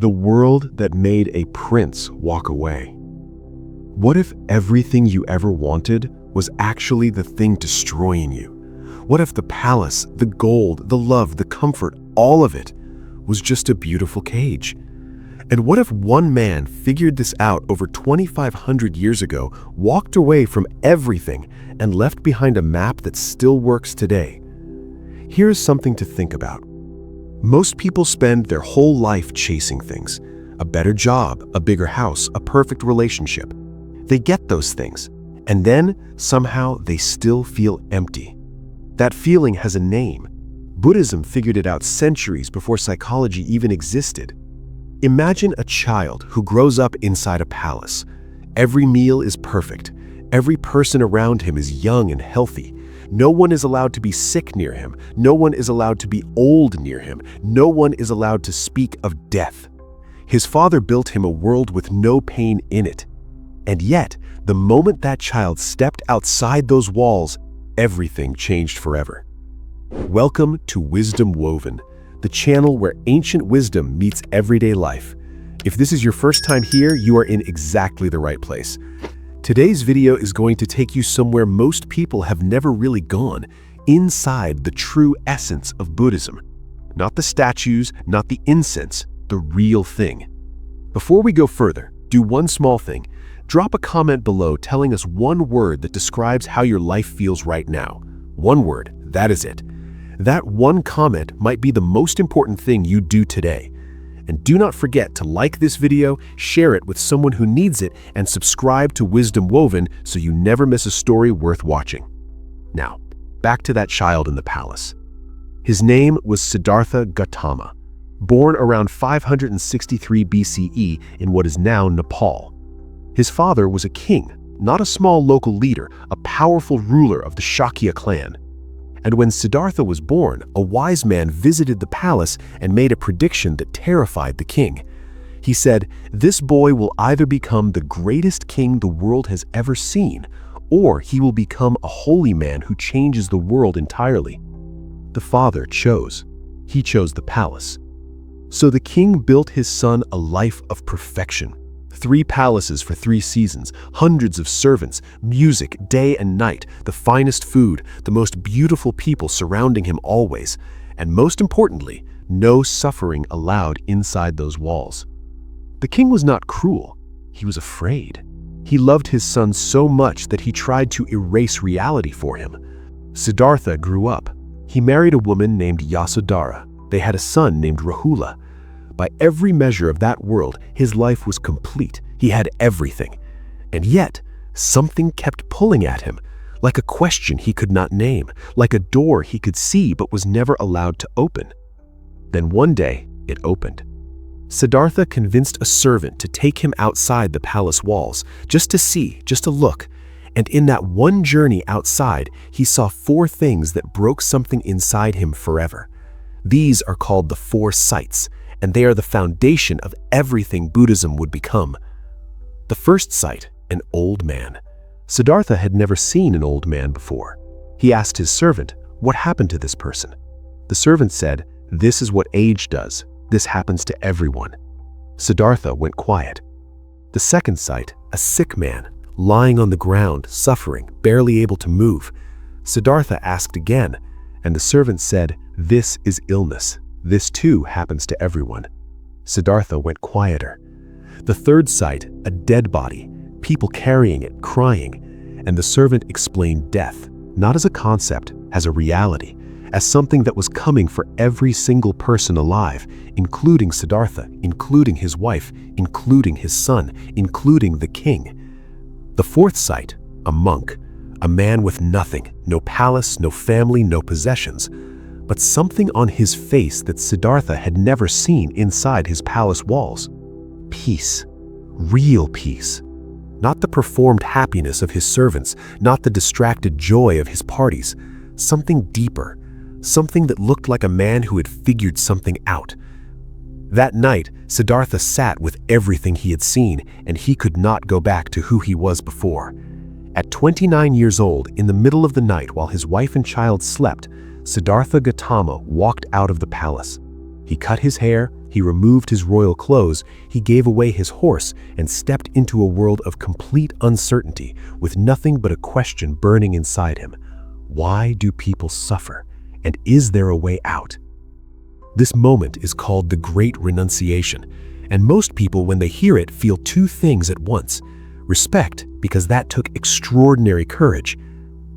The world that made a prince walk away. What if everything you ever wanted was actually the thing destroying you? What if the palace, the gold, the love, the comfort, all of it was just a beautiful cage? And what if one man figured this out over 2,500 years ago, walked away from everything, and left behind a map that still works today? Here's something to think about. Most people spend their whole life chasing things. A better job, a bigger house, a perfect relationship. They get those things, and then somehow they still feel empty. That feeling has a name. Buddhism figured it out centuries before psychology even existed. Imagine a child who grows up inside a palace. Every meal is perfect. Every person around him is young and healthy. No one is allowed to be sick near him. No one is allowed to be old near him. No one is allowed to speak of death. His father built him a world with no pain in it. And yet, the moment that child stepped outside those walls, everything changed forever. Welcome to Wisdom Woven, the channel where ancient wisdom meets everyday life. If this is your first time here, you are in exactly the right place. Today's video is going to take you somewhere most people have never really gone, inside the true essence of Buddhism. Not the statues, not the incense, the real thing. Before we go further, do one small thing. Drop a comment below telling us one word that describes how your life feels right now. One word, that is it. That one comment might be the most important thing you do today. And do not forget to like this video, share it with someone who needs it, and subscribe to Wisdom Woven so you never miss a story worth watching. Now, back to that child in the palace. His name was Siddhartha Gautama, born around 563 BCE in what is now Nepal. His father was a king, not a small local leader, a powerful ruler of the Shakya clan. And when Siddhartha was born, a wise man visited the palace and made a prediction that terrified the king. He said, "This boy will either become the greatest king the world has ever seen, or he will become a holy man who changes the world entirely." The father chose. He chose the palace. So the king built his son a life of perfection. 3 palaces for 3 seasons, hundreds of servants, music day and night, the finest food, the most beautiful people surrounding him always, and most importantly, no suffering allowed inside those walls. The king was not cruel. He was afraid. He loved his son so much that he tried to erase reality for him. Siddhartha grew up. He married a woman named Yasodhara. They had a son named Rahula. By every measure of that world, his life was complete. He had everything. And yet, something kept pulling at him, like a question he could not name, like a door he could see but was never allowed to open. Then one day, it opened. Siddhartha convinced a servant to take him outside the palace walls, just to see, just to look. And in that one journey outside, he saw 4 things that broke something inside him forever. These are called the 4 sights, and they are the foundation of everything Buddhism would become. The first sight, an old man. Siddhartha had never seen an old man before. He asked his servant, "What happened to this person?" The servant said, "This is what age does. This happens to everyone." Siddhartha went quiet. The second sight, a sick man, lying on the ground, suffering, barely able to move. Siddhartha asked again, and the servant said, "This is illness. This too happens to everyone." Siddhartha went quieter. The third sight, a dead body, people carrying it, crying, and the servant explained death, not as a concept, as a reality, as something that was coming for every single person alive, including Siddhartha, including his wife, including his son, including the king. The fourth sight, a monk, a man with nothing, no palace, no family, no possessions, but something on his face that Siddhartha had never seen inside his palace walls. Peace. Real peace. Not the performed happiness of his servants, not the distracted joy of his parties. Something deeper. Something that looked like a man who had figured something out. That night, Siddhartha sat with everything he had seen, and he could not go back to who he was before. At 29 years old, in the middle of the night while his wife and child slept, Siddhartha Gautama walked out of the palace. He cut his hair, he He removed his royal clothes, he gave away his horse, and stepped into a world of complete uncertainty, with nothing but a question burning inside him. Why do people suffer? And is there a way out? This moment is called the Great Renunciation, and most people, when they hear it, feel two things at once: respect, because that took extraordinary courage,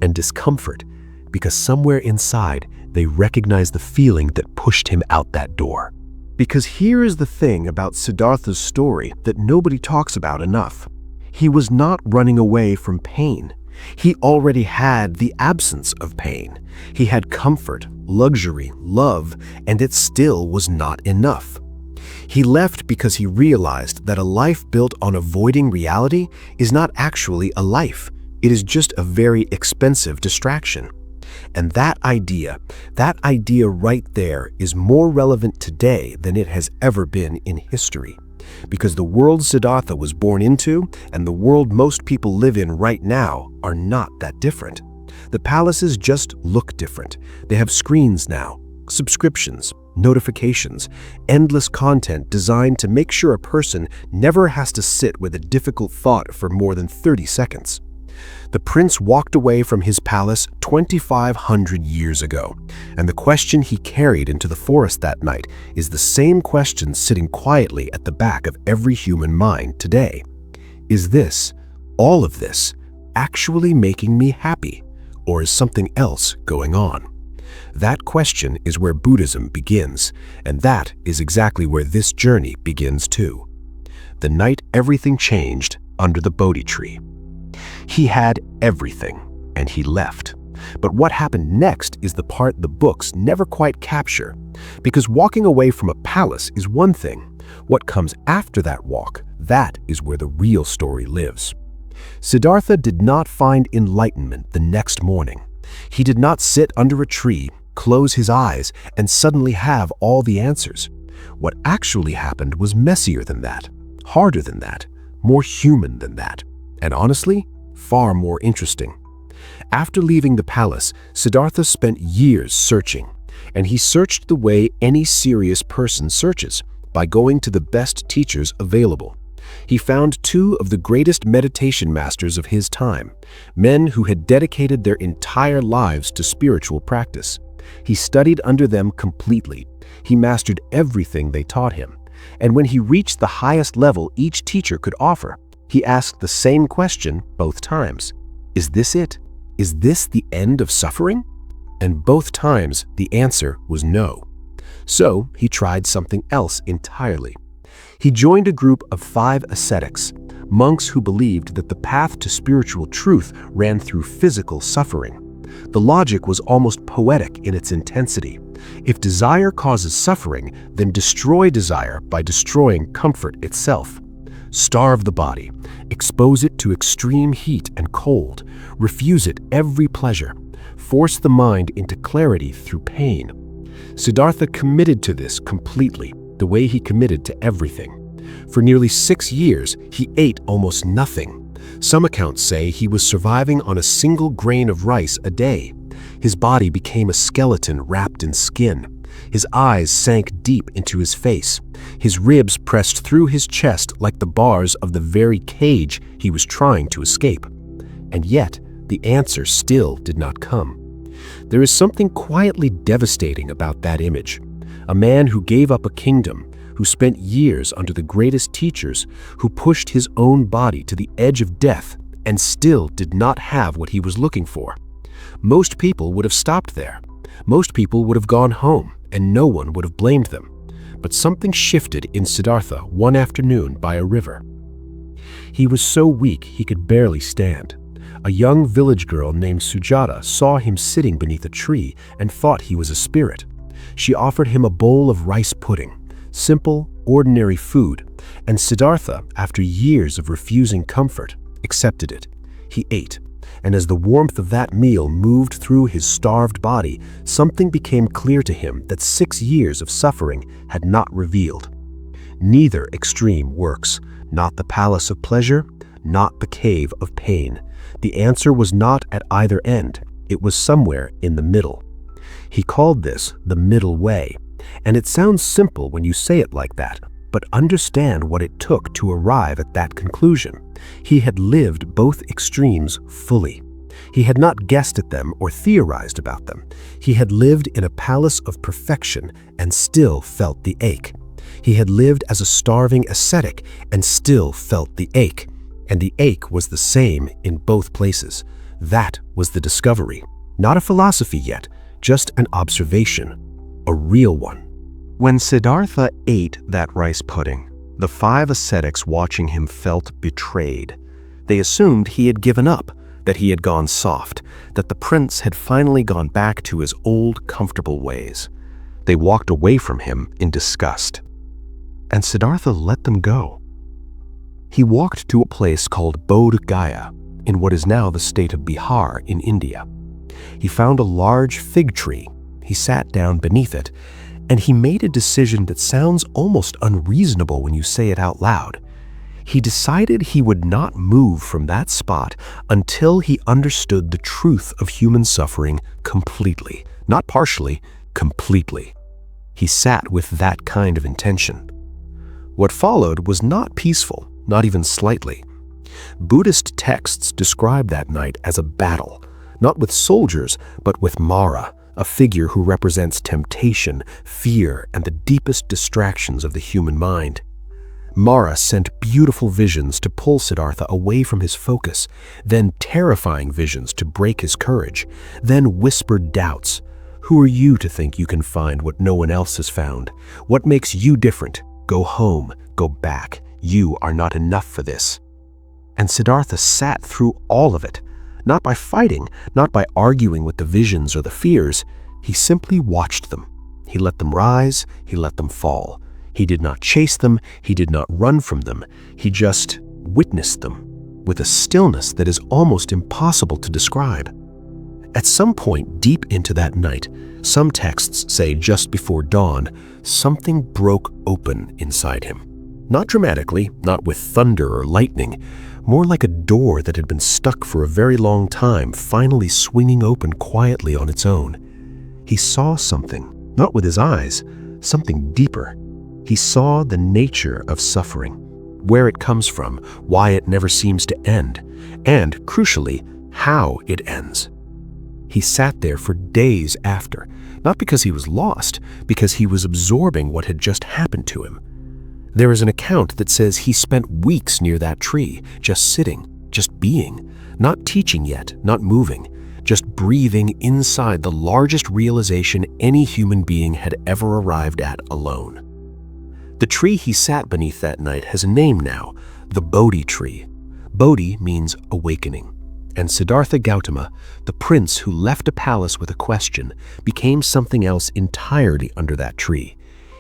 and discomfort, because somewhere inside they recognize the feeling that pushed him out that door. Because here is the thing about Siddhartha's story that nobody talks about enough. He was not running away from pain. He already had the absence of pain. He had comfort, luxury, love, and it still was not enough. He left because he realized that a life built on avoiding reality is not actually a life. It is just a very expensive distraction. And that idea right there is more relevant today than it has ever been in history. Because the world Siddhartha was born into and the world most people live in right now are not that different. The palaces just look different. They have screens now, subscriptions, notifications, endless content designed to make sure a person never has to sit with a difficult thought for more than 30 seconds. The prince walked away from his palace 2,500 years ago, and the question he carried into the forest that night is the same question sitting quietly at the back of every human mind today. Is this, all of this, actually making me happy, or is something else going on? That question is where Buddhism begins, and that is exactly where this journey begins too. The night everything changed under the Bodhi tree. He had everything, and he left. But what happened next is the part the books never quite capture, because walking away from a palace is one thing. What comes after that walk, that is where the real story lives. Siddhartha did not find enlightenment the next morning. He did not sit under a tree, close his eyes, and suddenly have all the answers. What actually happened was messier than that, harder than that, more human than that, and honestly, far more interesting. After leaving the palace, Siddhartha spent years searching, and he searched the way any serious person searches, by going to the best teachers available. He found two of the greatest meditation masters of his time, men who had dedicated their entire lives to spiritual practice. He studied under them completely. He mastered everything they taught him, and when he reached the highest level each teacher could offer, he asked the same question both times. Is this it? Is this the end of suffering? And both times the answer was no. So he tried something else entirely. He joined a group of 5 ascetics, monks who believed that the path to spiritual truth ran through physical suffering. The logic was almost poetic in its intensity. If desire causes suffering, then destroy desire by destroying comfort itself. Starve the body, expose it to extreme heat and cold, refuse it every pleasure, force the mind into clarity through pain. Siddhartha committed to this completely, the way he committed to everything. For nearly 6 years, he ate almost nothing. Some accounts say he was surviving on a single grain of rice a day. His body became a skeleton wrapped in skin. His eyes sank deep into his face. His ribs pressed through his chest like the bars of the very cage he was trying to escape. And yet, the answer still did not come. There is something quietly devastating about that image. A man who gave up a kingdom, who spent years under the greatest teachers, who pushed his own body to the edge of death and still did not have what he was looking for. Most people would have stopped there. Most people would have gone home, and no one would have blamed them. But something shifted in Siddhartha one afternoon by a river. He was so weak he could barely stand. A young village girl named Sujata saw him sitting beneath a tree and thought he was a spirit. She offered him a bowl of rice pudding, simple, ordinary food, and Siddhartha, after years of refusing comfort, accepted it. He ate, and as the warmth of that meal moved through his starved body, something became clear to him that 6 years of suffering had not revealed. Neither extreme works, not the palace of pleasure, not the cave of pain. The answer was not at either end, it was somewhere in the middle. He called this the middle way, And it sounds simple when you say it like that, but understand what it took to arrive at that conclusion. He had lived both extremes fully. He had not guessed at them or theorized about them. He had lived in a palace of perfection and still felt the ache. He had lived as a starving ascetic and still felt the ache. And the ache was the same in both places. That was the discovery. Not a philosophy yet, just an observation, a real one. When Siddhartha ate that rice pudding, the 5 ascetics watching him felt betrayed. They assumed he had given up, that he had gone soft, that the prince had finally gone back to his old comfortable ways. They walked away from him in disgust. And Siddhartha let them go. He walked to a place called Bodh Gaya, in what is now the state of Bihar in India. He found a large fig tree. He sat down beneath it, and he made a decision that sounds almost unreasonable when you say it out loud. He decided he would not move from that spot until he understood the truth of human suffering completely, not partially, completely. He sat with that kind of intention. What followed was not peaceful, not even slightly. Buddhist texts describe that night as a battle, not with soldiers, but with Mara, a figure who represents temptation, fear, and the deepest distractions of the human mind. Mara sent beautiful visions to pull Siddhartha away from his focus, then terrifying visions to break his courage, then whispered doubts. Who are you to think you can find what no one else has found? What makes you different? Go home, go back. You are not enough for this. And Siddhartha sat through all of it, not by fighting, not by arguing with the visions or the fears. He simply watched them. He let them rise, he let them fall. He did not chase them, he did not run from them. He just witnessed them with a stillness that is almost impossible to describe. At some point deep into that night, some texts say just before dawn, something broke open inside him. Not dramatically, not with thunder or lightning, more like a door that had been stuck for a very long time, finally swinging open quietly on its own. He saw something, not with his eyes, something deeper. He saw the nature of suffering, where it comes from, why it never seems to end, and, crucially, how it ends. He sat there for days after, not because he was lost, because he was absorbing what had just happened to him. There is an account that says he spent weeks near that tree, just sitting, just being, not teaching yet, not moving, just breathing inside the largest realization any human being had ever arrived at alone. The tree he sat beneath that night has a name now, the Bodhi tree. Bodhi means awakening. And Siddhartha Gautama, the prince who left a palace with a question, became something else entirely under that tree.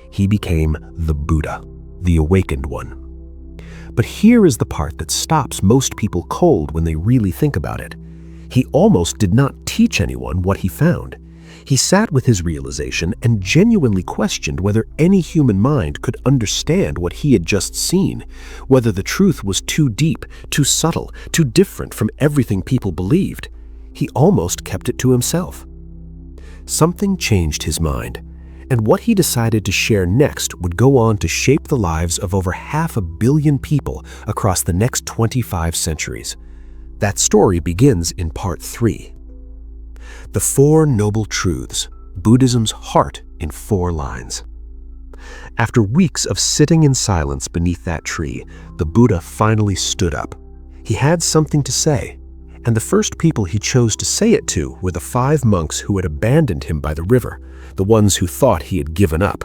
He became the Buddha, the awakened one. But here is the part that stops most people cold when they really think about it. He almost did not teach anyone what he found. He sat with his realization and genuinely questioned whether any human mind could understand what he had just seen, whether the truth was too deep, too subtle, too different from everything people believed. He almost kept it to himself. Something changed his mind, and what he decided to share next would go on to shape the lives of over 500 million people across the next 25 centuries. That story begins in part 3. The Four Noble Truths, Buddhism's heart in 4 lines. After weeks of sitting in silence beneath that tree, the Buddha finally stood up. He had something to say, and the first people he chose to say it to were the 5 monks who had abandoned him by the river, the ones who thought he had given up.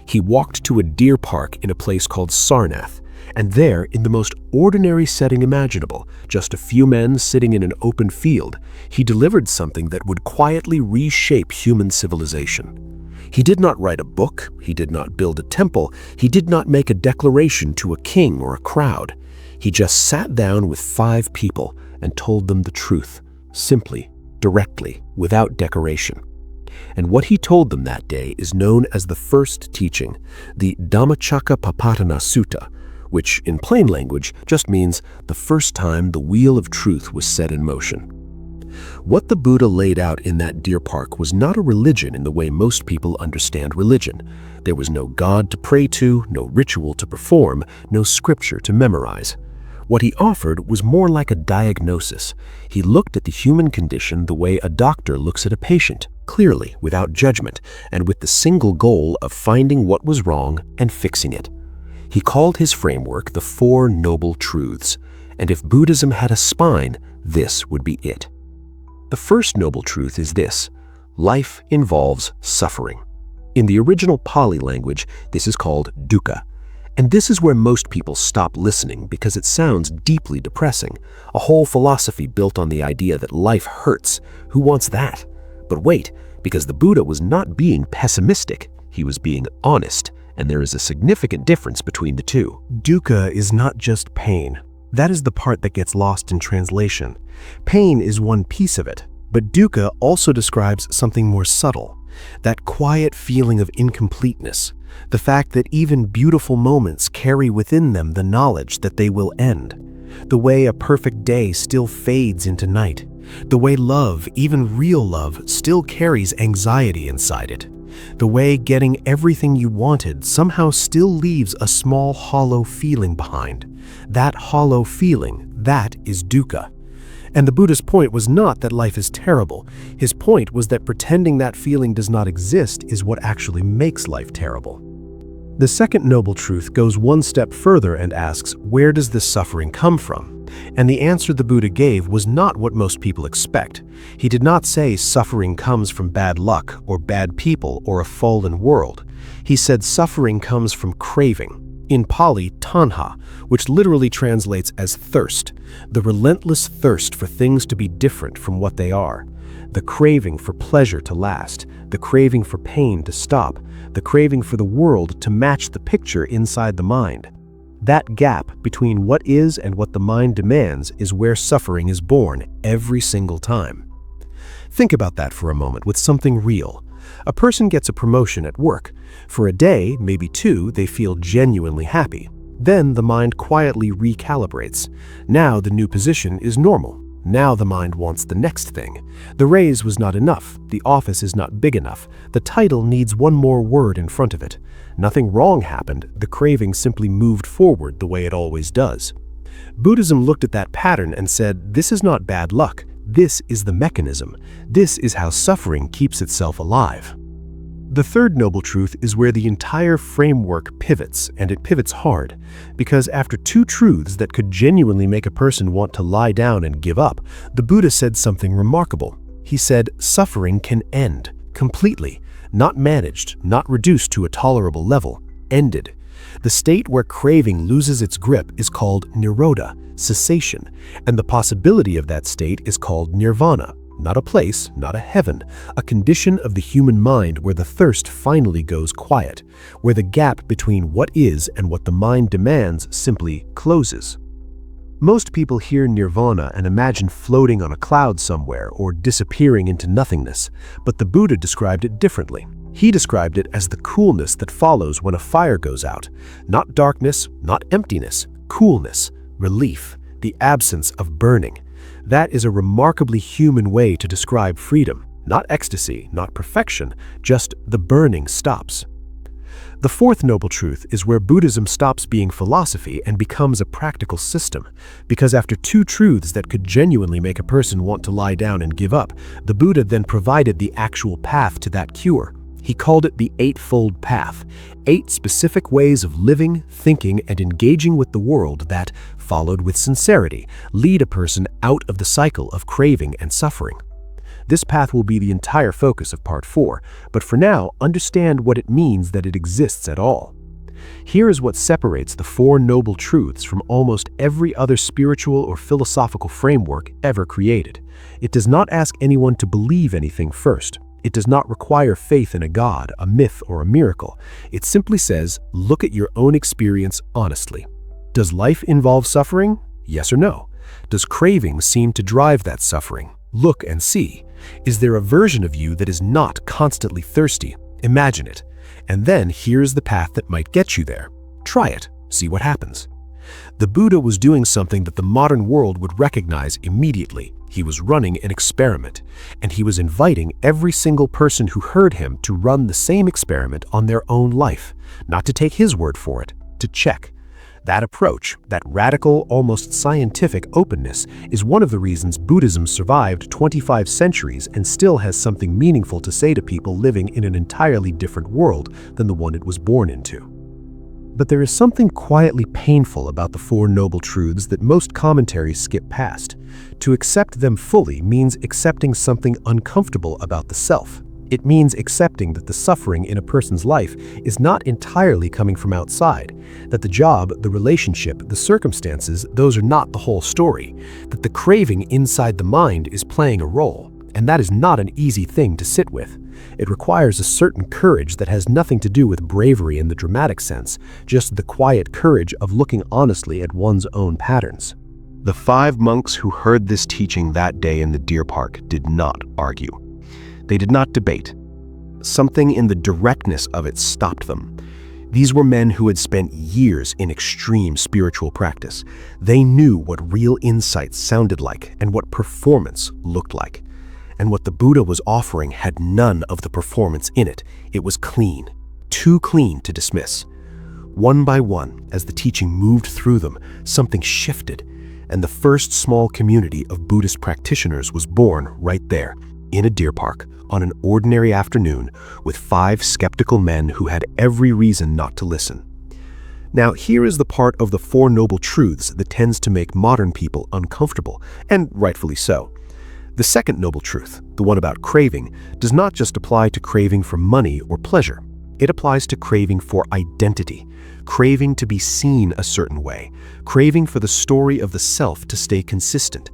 He walked to a deer park in a place called Sarnath, and there, in the most ordinary setting imaginable, just a few men sitting in an open field, he delivered something that would quietly reshape human civilization. He did not write a book, he did not build a temple, he did not make a declaration to a king or a crowd. He just sat down with 5 people and told them the truth, simply, directly, without decoration. And what he told them that day is known as the first teaching, the Dhammacakkappavattana Sutta, which in plain language just means the first time the wheel of truth was set in motion. What the Buddha laid out in that deer park was not a religion in the way most people understand religion. There was no God to pray to, no ritual to perform, no scripture to memorize. What he offered was more like a diagnosis. He looked at the human condition the way a doctor looks at a patient, clearly, without judgment, and with the single goal of finding what was wrong and fixing it. He called his framework the Four Noble Truths, and if Buddhism had a spine, this would be it. The first noble truth is this: life involves suffering. In the original Pali language, this is called dukkha. And this is where most people stop listening because it sounds deeply depressing. A whole philosophy built on the idea that life hurts. Who wants that? But wait, because the Buddha was not being pessimistic, he was being honest, and there is a significant difference between the two. Dukkha is not just pain. That is the part that gets lost in translation. Pain is one piece of it, but dukkha also describes something more subtle. That quiet feeling of incompleteness, the fact that even beautiful moments carry within them the knowledge that they will end, the way a perfect day still fades into night, the way love, even real love, still carries anxiety inside it, the way getting everything you wanted somehow still leaves a small hollow feeling behind. That hollow feeling, that is dukkha. And the Buddha's point was not that life is terrible. His point was that pretending that feeling does not exist is what actually makes life terrible. The second noble truth goes one step further and asks, where does this suffering come from? And the answer the Buddha gave was not what most people expect. He did not say suffering comes from bad luck or bad people or a fallen world. He said suffering comes from craving. In Pali, tanha, which literally translates as thirst, the relentless thirst for things to be different from what they are, the craving for pleasure to last, the craving for pain to stop, the craving for the world to match the picture inside the mind. That gap between what is and what the mind demands is where suffering is born every single time. Think about that for a moment with something real. A person gets a promotion at work. For a day, maybe two, they feel genuinely happy. Then the mind quietly recalibrates. Now the new position is normal. Now the mind wants the next thing. The raise was not enough. The office is not big enough. The title needs one more word in front of it. Nothing wrong happened. The craving simply moved forward the way it always does. Buddhism looked at that pattern and said, this is not bad luck. This is the mechanism. This is how suffering keeps itself alive. The third noble truth is where the entire framework pivots, and it pivots hard, because after two truths that could genuinely make a person want to lie down and give up, the Buddha said something remarkable. He said, suffering can end, completely, not managed, not reduced to a tolerable level, ended. The state where craving loses its grip is called nirodha, cessation, and the possibility of that state is called nirvana. Not a place, not a heaven, a condition of the human mind where the thirst finally goes quiet, where the gap between what is and what the mind demands simply closes. Most people hear nirvana and imagine floating on a cloud somewhere or disappearing into nothingness, but the Buddha described it differently. He described it as the coolness that follows when a fire goes out. Not darkness, not emptiness, coolness, relief, the absence of burning. That is a remarkably human way to describe freedom. Not ecstasy, not perfection, just the burning stops. The fourth noble truth is where Buddhism stops being philosophy and becomes a practical system. Because after two truths that could genuinely make a person want to lie down and give up, the Buddha then provided the actual path to that cure. He called it the Eightfold Path, 8 specific ways of living, thinking, and engaging with the world that, followed with sincerity, lead a person out of the cycle of craving and suffering. This path will be the entire focus of Part 4, but for now, understand what it means that it exists at all. Here is what separates the Four Noble Truths from almost every other spiritual or philosophical framework ever created. It does not ask anyone to believe anything first. It does not require faith in a god, a myth, or a miracle. It simply says, look at your own experience honestly. Does life involve suffering? Yes or no? Does craving seem to drive that suffering? Look and see. Is there a version of you that is not constantly thirsty? Imagine it. And then here's the path that might get you there. Try it. See what happens. The Buddha was doing something that the modern world would recognize immediately. He was running an experiment, and he was inviting every single person who heard him to run the same experiment on their own life, not to take his word for it, to check. That approach, that radical, almost scientific openness, is one of the reasons Buddhism survived 25 centuries and still has something meaningful to say to people living in an entirely different world than the one it was born into. But there is something quietly painful about the Four Noble Truths that most commentaries skip past. To accept them fully means accepting something uncomfortable about the self. It means accepting that the suffering in a person's life is not entirely coming from outside, that the job, the relationship, the circumstances, those are not the whole story, that the craving inside the mind is playing a role, and that is not an easy thing to sit with. It requires a certain courage that has nothing to do with bravery in the dramatic sense, just the quiet courage of looking honestly at one's own patterns. The 5 monks who heard this teaching that day in the deer park did not argue. They did not debate. Something in the directness of it stopped them. These were men who had spent years in extreme spiritual practice. They knew what real insight sounded like and what performance looked like. And what the Buddha was offering had none of the performance in it. It was clean, too clean to dismiss. One by one, as the teaching moved through them, something shifted, and the first small community of Buddhist practitioners was born right there, in a deer park, on an ordinary afternoon, with 5 skeptical men who had every reason not to listen. Now, here is the part of the Four Noble Truths that tends to make modern people uncomfortable, and rightfully so. The second noble truth, the one about craving, does not just apply to craving for money or pleasure. It applies to craving for identity, craving to be seen a certain way, craving for the story of the self to stay consistent.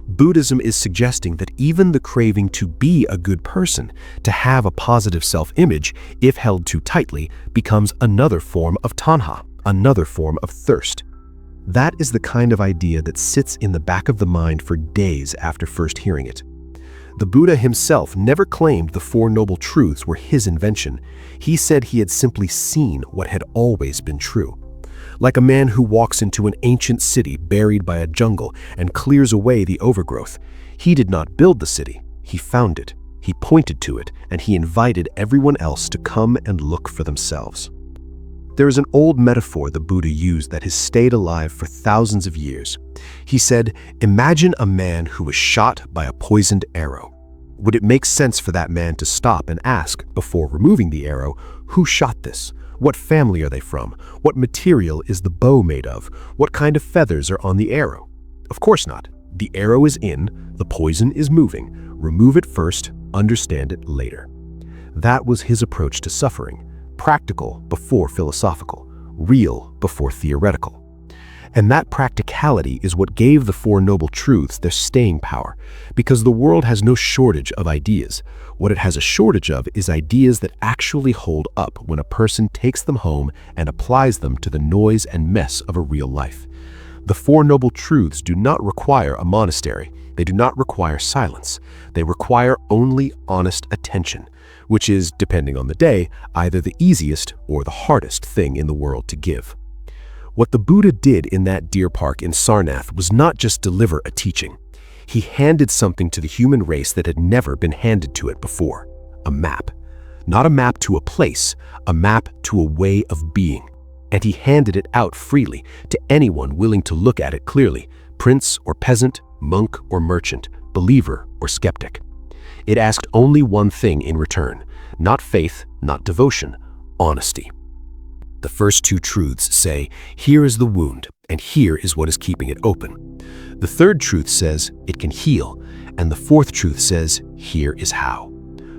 Buddhism is suggesting that even the craving to be a good person, to have a positive self-image, if held too tightly, becomes another form of tanha, another form of thirst. That is the kind of idea that sits in the back of the mind for days after first hearing it. The Buddha himself never claimed the Four Noble Truths were his invention. He said he had simply seen what had always been true. Like a man who walks into an ancient city buried by a jungle and clears away the overgrowth. He did not build the city, he found it, he pointed to it, and he invited everyone else to come and look for themselves. There is an old metaphor the Buddha used that has stayed alive for thousands of years. He said, imagine a man who was shot by a poisoned arrow. Would it make sense for that man to stop and ask, before removing the arrow, who shot this? What family are they from? What material is the bow made of? What kind of feathers are on the arrow? Of course not. The arrow is in, the poison is moving. Remove it first, understand it later. That was his approach to suffering. Practical before philosophical, real before theoretical. And that practicality is what gave the Four Noble Truths their staying power, because the world has no shortage of ideas. What it has a shortage of is ideas that actually hold up when a person takes them home and applies them to the noise and mess of a real life. The Four Noble Truths do not require a monastery. They do not require silence. They require only honest attention, which is, depending on the day, either the easiest or the hardest thing in the world to give. What the Buddha did in that deer park in Sarnath was not just deliver a teaching. He handed something to the human race that had never been handed to it before. A map. Not a map to a place, a map to a way of being. And he handed it out freely to anyone willing to look at it clearly, prince or peasant, monk or merchant, believer or skeptic. It asked only one thing in return, not faith, not devotion, honesty. The first 2 truths say, here is the wound, and here is what is keeping it open. The third truth says, it can heal, and the fourth truth says, here is how.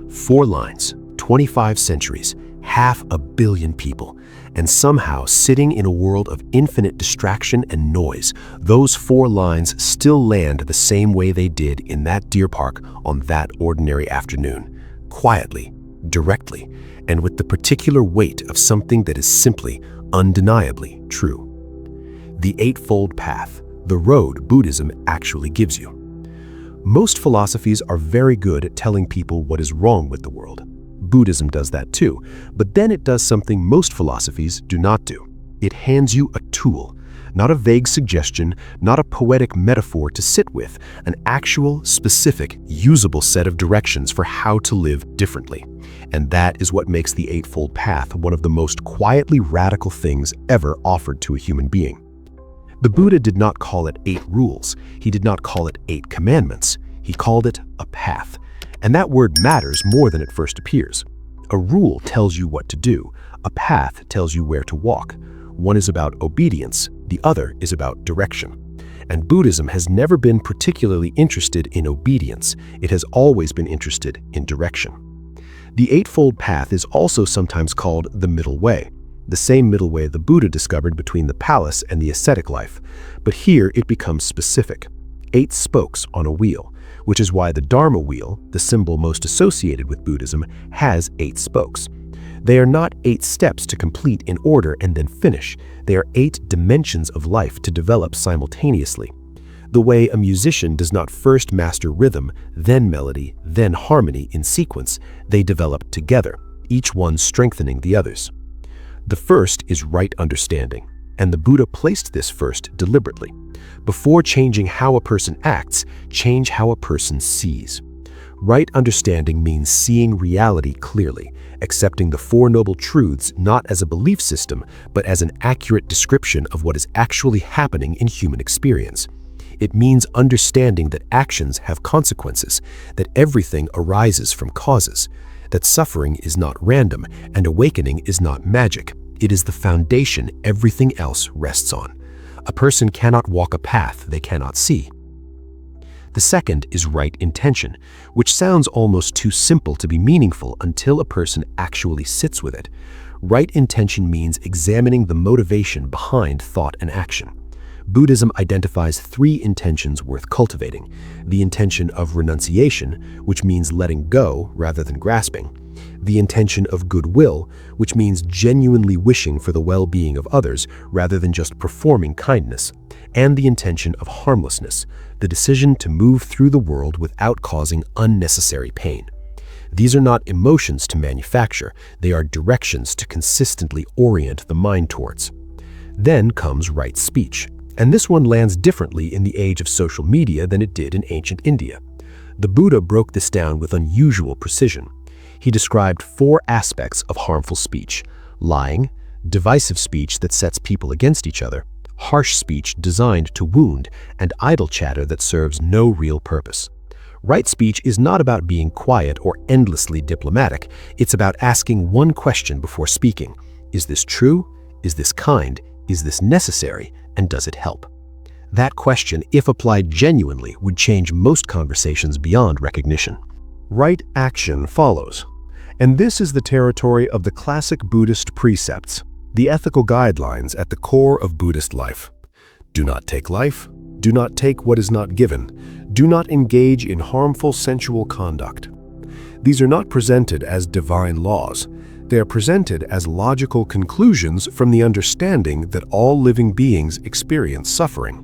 4 lines, 25 centuries, 500 million people, and somehow sitting in a world of infinite distraction and noise, those 4 lines still land the same way they did in that deer park on that ordinary afternoon, quietly, directly, and with the particular weight of something that is simply, undeniably true. The Eightfold Path, the road Buddhism actually gives you. Most philosophies are very good at telling people what is wrong with the world. Buddhism does that too, but then it does something most philosophies do not do. It hands you a tool, Not a vague suggestion, not a poetic metaphor to sit with, an actual, specific, usable set of directions for how to live differently. And that is what makes the Eightfold Path one of the most quietly radical things ever offered to a human being. The Buddha did not call it 8 rules. He did not call it 8 commandments. He called it a path. And that word matters more than it first appears. A rule tells you what to do. A path tells you where to walk. One is about obedience, the other is about direction. And Buddhism has never been particularly interested in obedience. It has always been interested in direction. The Eightfold Path is also sometimes called the middle way, the same middle way the Buddha discovered between the palace and the ascetic life. But here it becomes specific. 8 spokes on a wheel, which is why the Dharma wheel, the symbol most associated with Buddhism, has 8 spokes. They are not 8 steps to complete in order and then finish. They are 8 dimensions of life to develop simultaneously. The way a musician does not first master rhythm, then melody, then harmony in sequence, they develop together, each one strengthening the others. The first is right understanding, and the Buddha placed this first deliberately. Before changing how a person acts, change how a person sees. Right understanding means seeing reality clearly, accepting the Four Noble Truths not as a belief system, but as an accurate description of what is actually happening in human experience. It means understanding that actions have consequences, that everything arises from causes, that suffering is not random and awakening is not magic. It is the foundation everything else rests on. A person cannot walk a path they cannot see. The second is right intention, which sounds almost too simple to be meaningful until a person actually sits with it. Right intention means examining the motivation behind thought and action. Buddhism identifies 3 intentions worth cultivating: the intention of renunciation, which means letting go rather than grasping; the intention of goodwill, which means genuinely wishing for the well-being of others rather than just performing kindness; and the intention of harmlessness, the decision to move through the world without causing unnecessary pain. These are not emotions to manufacture, they are directions to consistently orient the mind towards. Then comes right speech. And this one lands differently in the age of social media than it did in ancient India. The Buddha broke this down with unusual precision. He described 4 aspects of harmful speech: lying, divisive speech that sets people against each other, harsh speech designed to wound, and idle chatter that serves no real purpose. Right speech is not about being quiet or endlessly diplomatic. It's about asking one question before speaking. Is this true? Is this kind? Is this necessary? And does it help? That question, if applied genuinely, would change most conversations beyond recognition. Right action follows. And this is the territory of the classic Buddhist precepts, the ethical guidelines at the core of Buddhist life. Do not take life. Do not take what is not given. Do not engage in harmful sensual conduct. These are not presented as divine laws. They are presented as logical conclusions from the understanding that all living beings experience suffering.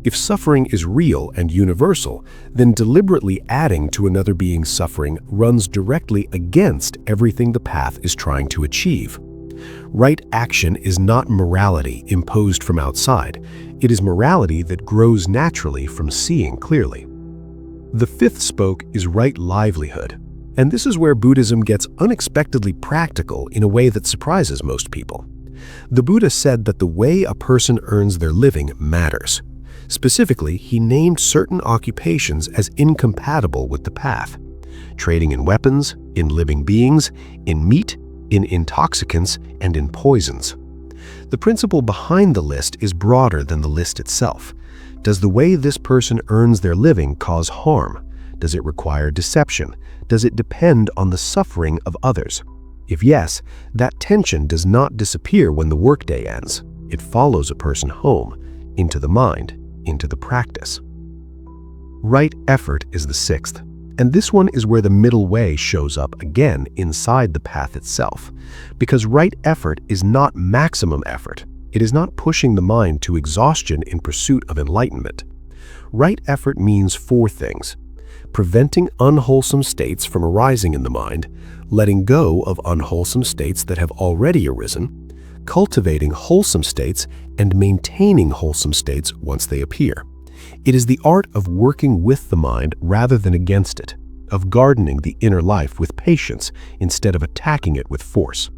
If suffering is real and universal, then deliberately adding to another being's suffering runs directly against everything the path is trying to achieve. Right action is not morality imposed from outside. It is morality that grows naturally from seeing clearly. The 5th spoke is right livelihood. And this is where Buddhism gets unexpectedly practical in a way that surprises most people. The Buddha said that the way a person earns their living matters. Specifically, he named certain occupations as incompatible with the path: trading in weapons, in living beings, in meat, in intoxicants, and in poisons. The principle behind the list is broader than the list itself. Does the way this person earns their living cause harm? Does it require deception? Does it depend on the suffering of others? If yes, that tension does not disappear when the workday ends. It follows a person home, into the mind, into the practice. Right effort is the 6th, and this one is where the middle way shows up again inside the path itself. Because right effort is not maximum effort. It is not pushing the mind to exhaustion in pursuit of enlightenment. Right effort means 4 things: preventing unwholesome states from arising in the mind, letting go of unwholesome states that have already arisen, cultivating wholesome states, and maintaining wholesome states once they appear. It is the art of working with the mind rather than against it, of gardening the inner life with patience instead of attacking it with force.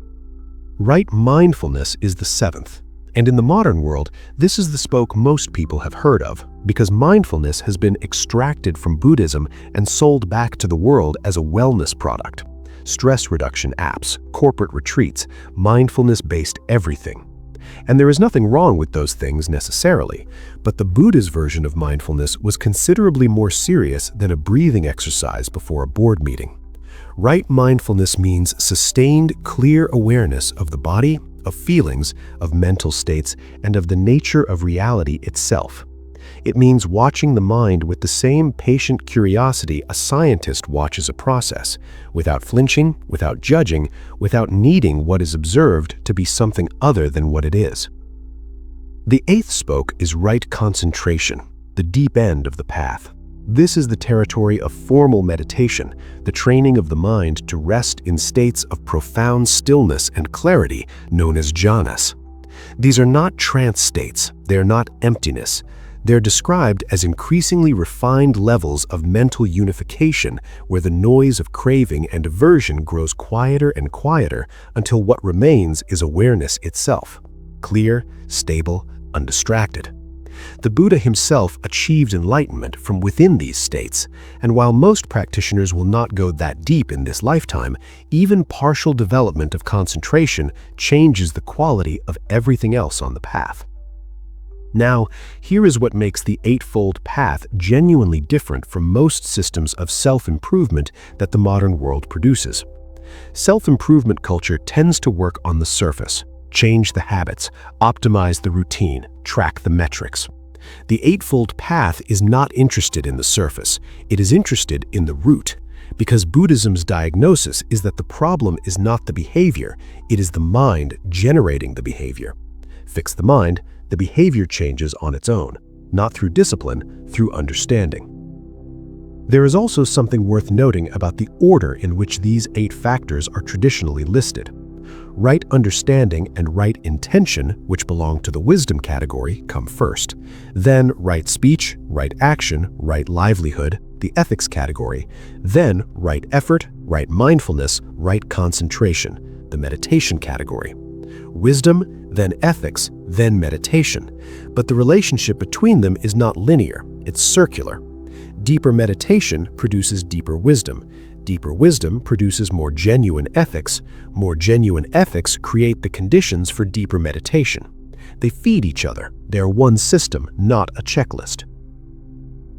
Right mindfulness is the seventh, and in the modern world, this is the spoke most people have heard of, because mindfulness has been extracted from Buddhism and sold back to the world as a wellness product. Stress reduction apps, corporate retreats, mindfulness-based everything. And there is nothing wrong with those things necessarily, but the Buddha's version of mindfulness was considerably more serious than a breathing exercise before a board meeting. Right mindfulness means sustained, clear awareness of the body, of feelings, of mental states, and of the nature of reality itself. It means watching the mind with the same patient curiosity a scientist watches a process, without flinching, without judging, without needing what is observed to be something other than what it is. The eighth spoke is right concentration, the deep end of the path. This is the territory of formal meditation, the training of the mind to rest in states of profound stillness and clarity known as jhanas. These are not trance states, they are not emptiness. They're described as increasingly refined levels of mental unification where the noise of craving and aversion grows quieter and quieter until what remains is awareness itself, clear, stable, undistracted. The Buddha himself achieved enlightenment from within these states, and while most practitioners will not go that deep in this lifetime, even partial development of concentration changes the quality of everything else on the path. Now, here is what makes the Eightfold Path genuinely different from most systems of self-improvement that the modern world produces. Self-improvement culture tends to work on the surface, change the habits, optimize the routine, track the metrics. The Eightfold Path is not interested in the surface, it is interested in the root, because Buddhism's diagnosis is that the problem is not the behavior, it is the mind generating the behavior. Fix the mind, the behavior changes on its own, not through discipline, through understanding. There is also something worth noting about the order in which these 8 factors are traditionally listed. Right understanding and right intention, which belong to the wisdom category, come first. Then right speech, right action, right livelihood, the ethics category. Then right effort, right mindfulness, right concentration, the meditation category. Wisdom, then ethics, then meditation. But the relationship between them is not linear, it's circular. Deeper meditation produces deeper wisdom. Deeper wisdom produces more genuine ethics. More genuine ethics create the conditions for deeper meditation. They feed each other. They are one system, not a checklist.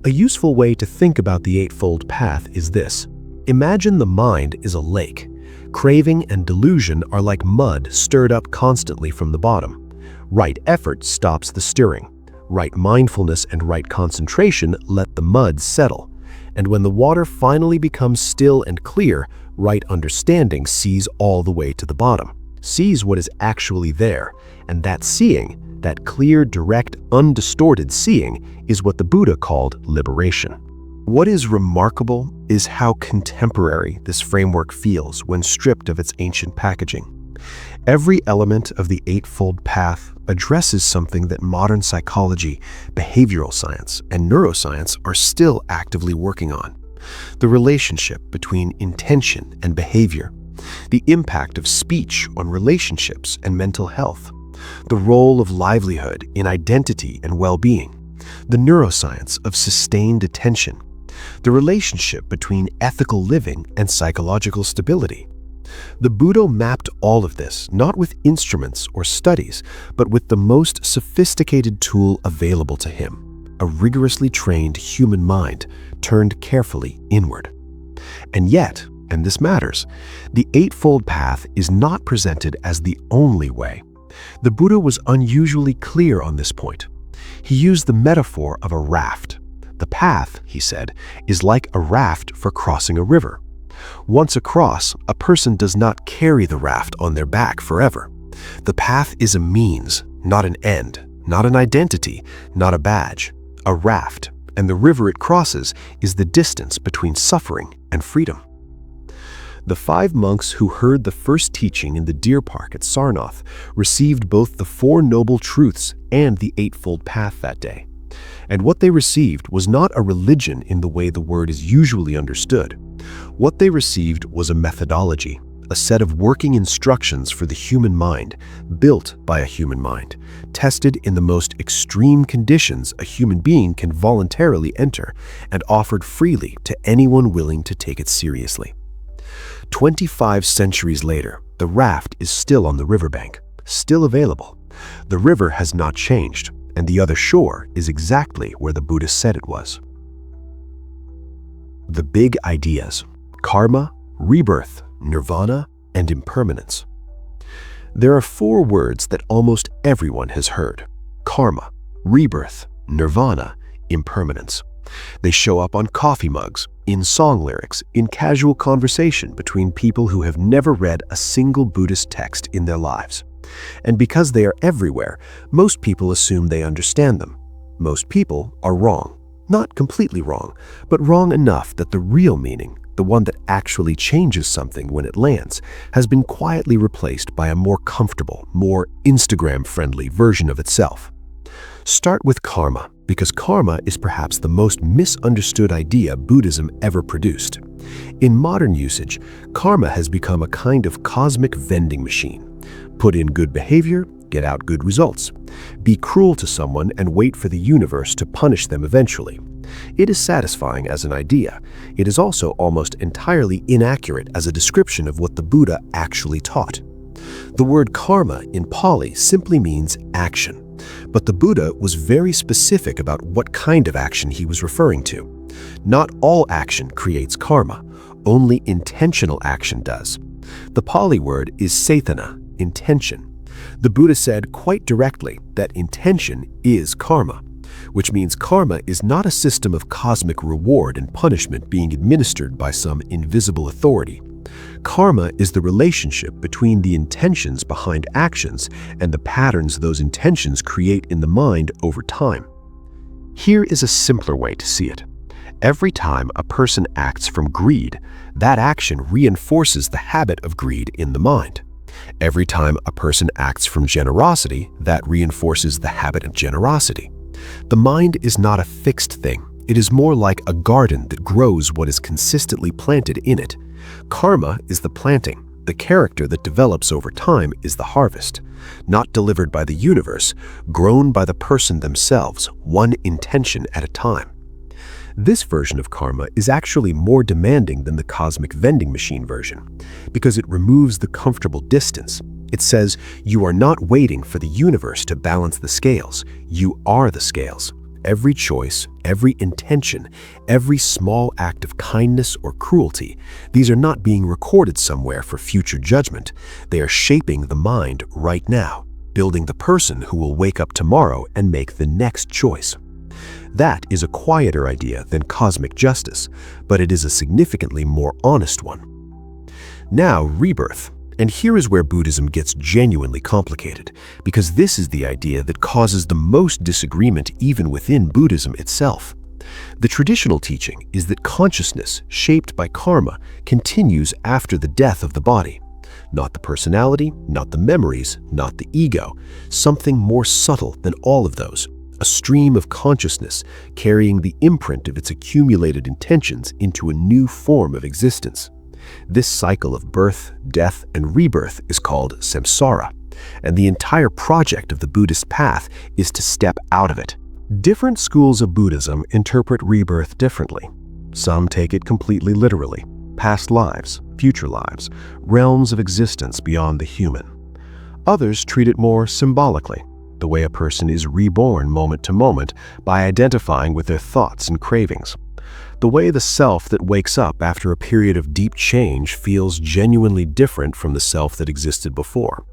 A useful way to think about the Eightfold Path is this. Imagine the mind is a lake. Craving and delusion are like mud stirred up constantly from the bottom. Right effort stops the stirring. Right mindfulness and right concentration let the mud settle. And when the water finally becomes still and clear, right understanding sees all the way to the bottom, sees what is actually there, and that seeing, that clear, direct, undistorted seeing, is what the Buddha called liberation. What is remarkable is how contemporary this framework feels when stripped of its ancient packaging. Every element of the Eightfold Path addresses something that modern psychology, behavioral science, and neuroscience are still actively working on. The relationship between intention and behavior, the impact of speech on relationships and mental health, the role of livelihood in identity and well-being, the neuroscience of sustained attention, the relationship between ethical living and psychological stability. The Buddha mapped all of this not with instruments or studies, but with the most sophisticated tool available to him, a rigorously trained human mind turned carefully inward. And yet, and this matters, the Eightfold Path is not presented as the only way. The Buddha was unusually clear on this point. He used the metaphor of a raft. The path, he said, is like a raft for crossing a river. Once across, a person does not carry the raft on their back forever. The path is a means, not an end, not an identity, not a badge, a raft, and the river it crosses is the distance between suffering and freedom. The 5 monks who heard the first teaching in the deer park at Sarnath received both the 4 noble truths and the Eightfold Path that day. And what they received was not a religion in the way the word is usually understood. What they received was a methodology, a set of working instructions for the human mind, built by a human mind, tested in the most extreme conditions a human being can voluntarily enter, and offered freely to anyone willing to take it seriously. 25 centuries later, the raft is still on the riverbank, still available. The river has not changed, and the other shore is exactly where the Buddha said it was. The big ideas: karma, rebirth, nirvana, and impermanence. There are 4 words that almost everyone has heard: karma, rebirth, nirvana, impermanence. They show up on coffee mugs, in song lyrics, in casual conversation between people who have never read a single Buddhist text in their lives. And because they are everywhere, most people assume they understand them. Most people are wrong. Not completely wrong, but wrong enough that the real meaning, the one that actually changes something when it lands, has been quietly replaced by a more comfortable, more Instagram-friendly version of itself. Start with karma, because karma is perhaps the most misunderstood idea Buddhism ever produced. In modern usage, karma has become a kind of cosmic vending machine. Put in good behavior, get out good results. Be cruel to someone and wait for the universe to punish them eventually. It is satisfying as an idea. It is also almost entirely inaccurate as a description of what the Buddha actually taught. The word karma in Pali simply means action. But the Buddha was very specific about what kind of action he was referring to. Not all action creates karma. Only intentional action does. The Pali word is cetana, intention. The Buddha said quite directly that intention is karma, which means karma is not a system of cosmic reward and punishment being administered by some invisible authority. Karma is the relationship between the intentions behind actions and the patterns those intentions create in the mind over time. Here is a simpler way to see it. Every time a person acts from greed, that action reinforces the habit of greed in the mind. Every time a person acts from generosity, that reinforces the habit of generosity. The mind is not a fixed thing. It is more like a garden that grows what is consistently planted in it. Karma is the planting. The character that develops over time is the harvest, not delivered by the universe, grown by the person themselves, one intention at a time. This version of karma is actually more demanding than the cosmic vending machine version, because it removes the comfortable distance. It says, you are not waiting for the universe to balance the scales. You are the scales. Every choice, every intention, every small act of kindness or cruelty, these are not being recorded somewhere for future judgment. They are shaping the mind right now, building the person who will wake up tomorrow and make the next choice. That is a quieter idea than cosmic justice, but it is a significantly more honest one. Now, rebirth. And here is where Buddhism gets genuinely complicated, because this is the idea that causes the most disagreement even within Buddhism itself. The traditional teaching is that consciousness, shaped by karma, continues after the death of the body. Not the personality, not the memories, not the ego, something more subtle than all of those. A stream of consciousness carrying the imprint of its accumulated intentions into a new form of existence. This cycle of birth, death, and rebirth is called samsara, and the entire project of the Buddhist path is to step out of it. Different schools of Buddhism interpret rebirth differently. Some take it completely literally: past lives, future lives, realms of existence beyond the human. Others treat it more symbolically, the way a person is reborn moment to moment by identifying with their thoughts and cravings. The way the self that wakes up after a period of deep change feels genuinely different from the self that existed before.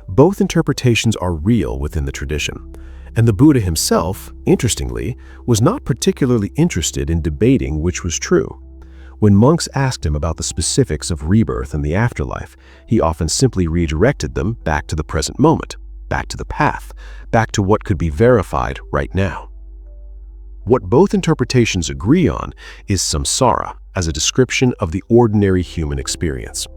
Both interpretations are real within the tradition, and the Buddha himself, interestingly, was not particularly interested in debating which was true. When monks asked him about the specifics of rebirth and the afterlife, he often simply redirected them back to the present moment, back to the path, back to what could be verified right now. What both interpretations agree on is samsara as a description of the ordinary human experience.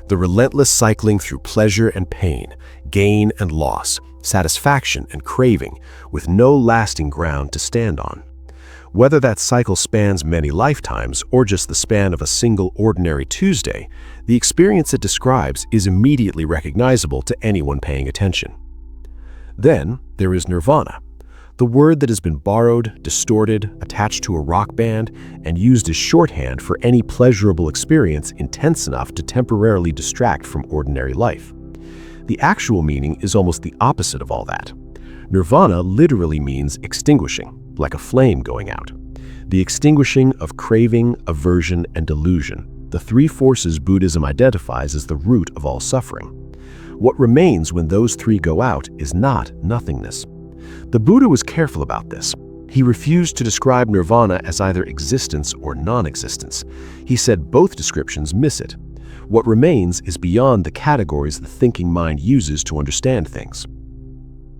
The relentless cycling through pleasure and pain, gain and loss, satisfaction and craving, with no lasting ground to stand on. Whether that cycle spans many lifetimes or just the span of a single ordinary Tuesday, the experience it describes is immediately recognizable to anyone paying attention. Then there is nirvana, the word that has been borrowed, distorted, attached to a rock band, and used as shorthand for any pleasurable experience intense enough to temporarily distract from ordinary life. The actual meaning is almost the opposite of all that. Nirvana literally means extinguishing, like a flame going out. The extinguishing of craving, aversion, and delusion, the three forces Buddhism identifies as the root of all suffering. What remains when those three go out is not nothingness. The Buddha was careful about this. He refused to describe nirvana as either existence or non-existence. He said both descriptions miss it. What remains is beyond the categories the thinking mind uses to understand things.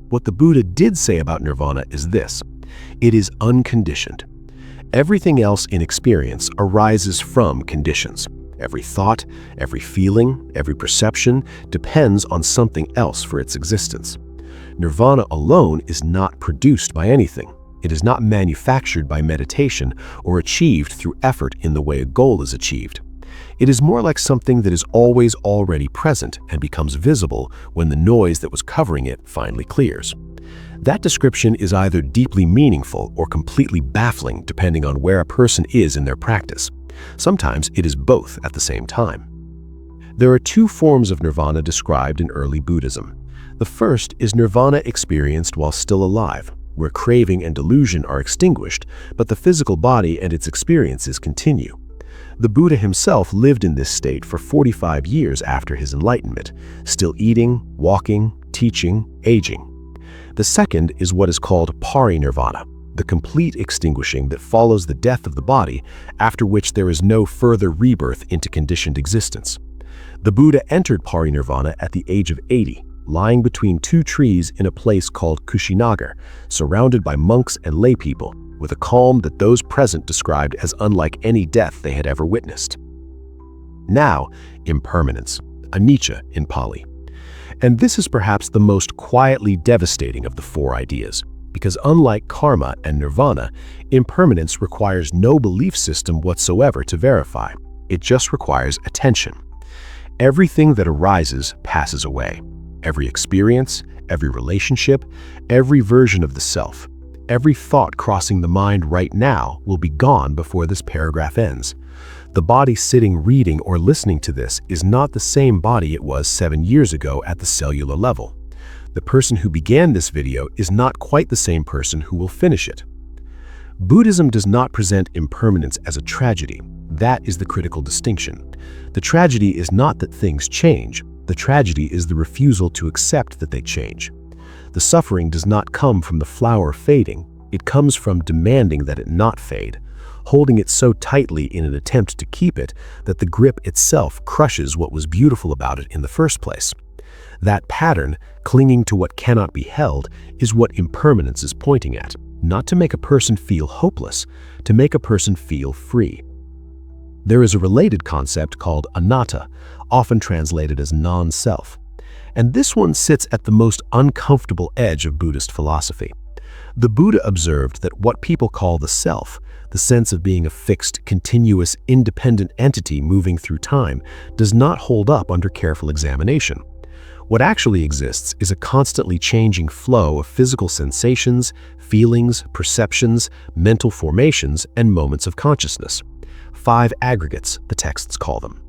What the Buddha did say about nirvana is this: it is unconditioned. Everything else in experience arises from conditions. Every thought, every feeling, every perception depends on something else for its existence. Nirvana alone is not produced by anything. It is not manufactured by meditation or achieved through effort in the way a goal is achieved. It is more like something that is always already present and becomes visible when the noise that was covering it finally clears. That description is either deeply meaningful or completely baffling depending on where a person is in their practice. Sometimes it is both at the same time. There are two forms of nirvana described in early Buddhism. The first is nirvana experienced while still alive, where craving and delusion are extinguished, but the physical body and its experiences continue. The Buddha himself lived in this state for 45 years after his enlightenment, still eating, walking, teaching, aging. The second is what is called parinirvana, the complete extinguishing that follows the death of the body, after which there is no further rebirth into conditioned existence. The Buddha entered parinirvana at the age of 80, lying between two trees in a place called Kushinagar, surrounded by monks and lay people, with a calm that those present described as unlike any death they had ever witnessed. Now, impermanence, anicca in Pali. And this is perhaps the most quietly devastating of the four ideas, because unlike karma and nirvana, impermanence requires no belief system whatsoever to verify. It just requires attention. Everything that arises passes away. Every experience, every relationship, every version of the self, every thought crossing the mind right now will be gone before this paragraph ends. The body sitting reading or listening to this is not the same body it was 7 years ago at the cellular level. The person who began this video is not quite the same person who will finish it. Buddhism does not present impermanence as a tragedy. That is the critical distinction. The tragedy is not that things change. The tragedy is the refusal to accept that they change. The suffering does not come from the flower fading. It comes from demanding that it not fade, holding it so tightly in an attempt to keep it that the grip itself crushes what was beautiful about it in the first place. That pattern, clinging to what cannot be held, is what impermanence is pointing at, not to make a person feel hopeless, to make a person feel free. There is a related concept called anatta, often translated as non-self. And this one sits at the most uncomfortable edge of Buddhist philosophy. The Buddha observed that what people call the self, the sense of being a fixed, continuous, independent entity moving through time, does not hold up under careful examination. What actually exists is a constantly changing flow of physical sensations, feelings, perceptions, mental formations, and moments of consciousness. 5 aggregates, the texts call them.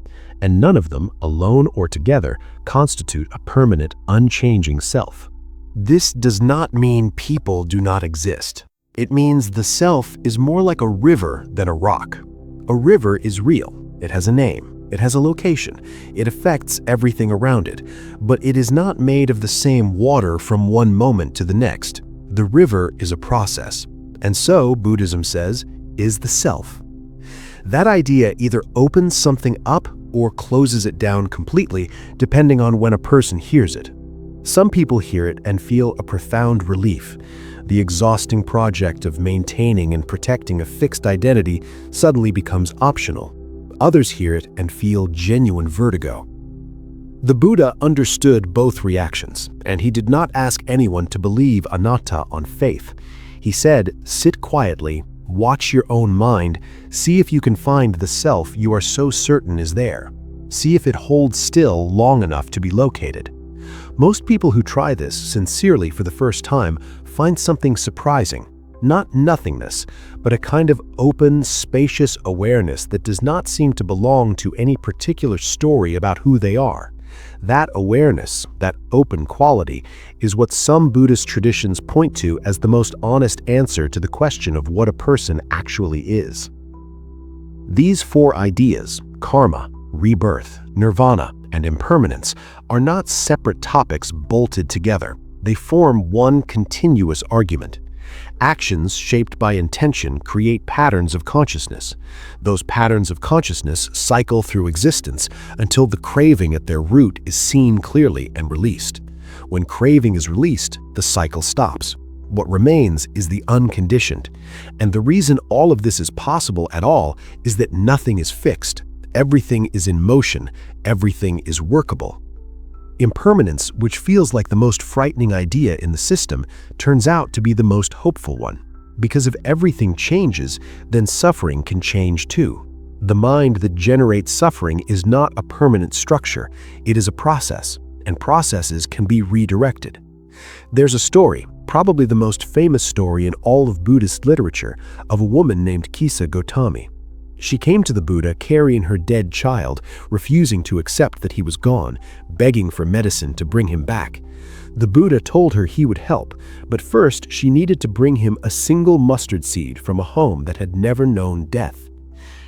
And none of them, alone or together, constitute a permanent, unchanging self. This does not mean people do not exist. It means the self is more like a river than a rock. A river is real. It has a name. It has a location. It affects everything around it. But it is not made of the same water from one moment to the next. The river is a process. And so, Buddhism says, is the self. That idea either opens something up or closes it down completely, depending on when a person hears it. Some people hear it and feel a profound relief. The exhausting project of maintaining and protecting a fixed identity suddenly becomes optional. Others hear it and feel genuine vertigo. The Buddha understood both reactions, and he did not ask anyone to believe anatta on faith. He said, sit quietly, watch your own mind, see if you can find the self you are so certain is there. See if it holds still long enough to be located. Most people who try this sincerely for the first time find something surprising. Not nothingness, but a kind of open, spacious awareness that does not seem to belong to any particular story about who they are. That awareness, that open quality, is what some Buddhist traditions point to as the most honest answer to the question of what a person actually is. These four ideas, karma, rebirth, nirvana, and impermanence, are not separate topics bolted together. They form one continuous argument. Actions shaped by intention create patterns of consciousness. Those patterns of consciousness cycle through existence until the craving at their root is seen clearly and released. When craving is released, the cycle stops. What remains is the unconditioned. And the reason all of this is possible at all is that nothing is fixed. Everything is in motion. Everything is workable. Impermanence, which feels like the most frightening idea in the system, turns out to be the most hopeful one. Because if everything changes, then suffering can change too. The mind that generates suffering is not a permanent structure, it is a process, and processes can be redirected. There's a story, probably the most famous story in all of Buddhist literature, of a woman named Gautama. She came to the Buddha carrying her dead child, refusing to accept that he was gone, begging for medicine to bring him back. The Buddha told her he would help, but first she needed to bring him a single mustard seed from a home that had never known death.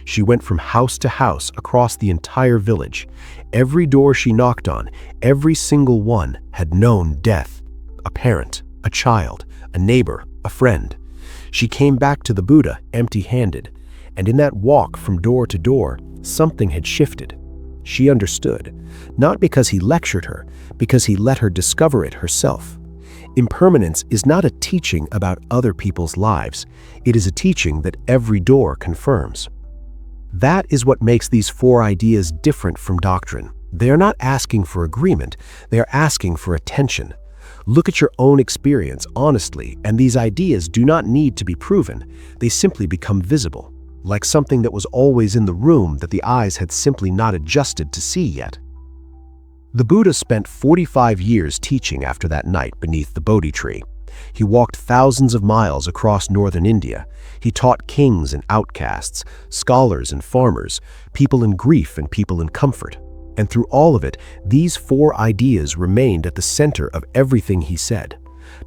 She went from house to house across the entire village. Every door she knocked on, every single one had known death. A parent, a child, a neighbor, a friend. She came back to the Buddha empty-handed. And in that walk from door to door, something had shifted. She understood, not because he lectured her, because he let her discover it herself. Impermanence is not a teaching about other people's lives. It is a teaching that every door confirms. That is what makes these four ideas different from doctrine. They are not asking for agreement, they are asking for attention. Look at your own experience honestly, and these ideas do not need to be proven. They simply become visible. Like something that was always in the room that the eyes had simply not adjusted to see yet. The Buddha spent 45 years teaching after that night beneath the Bodhi tree. He walked thousands of miles across northern India. He taught kings and outcasts, scholars and farmers, people in grief and people in comfort. And through all of it, these four ideas remained at the center of everything he said.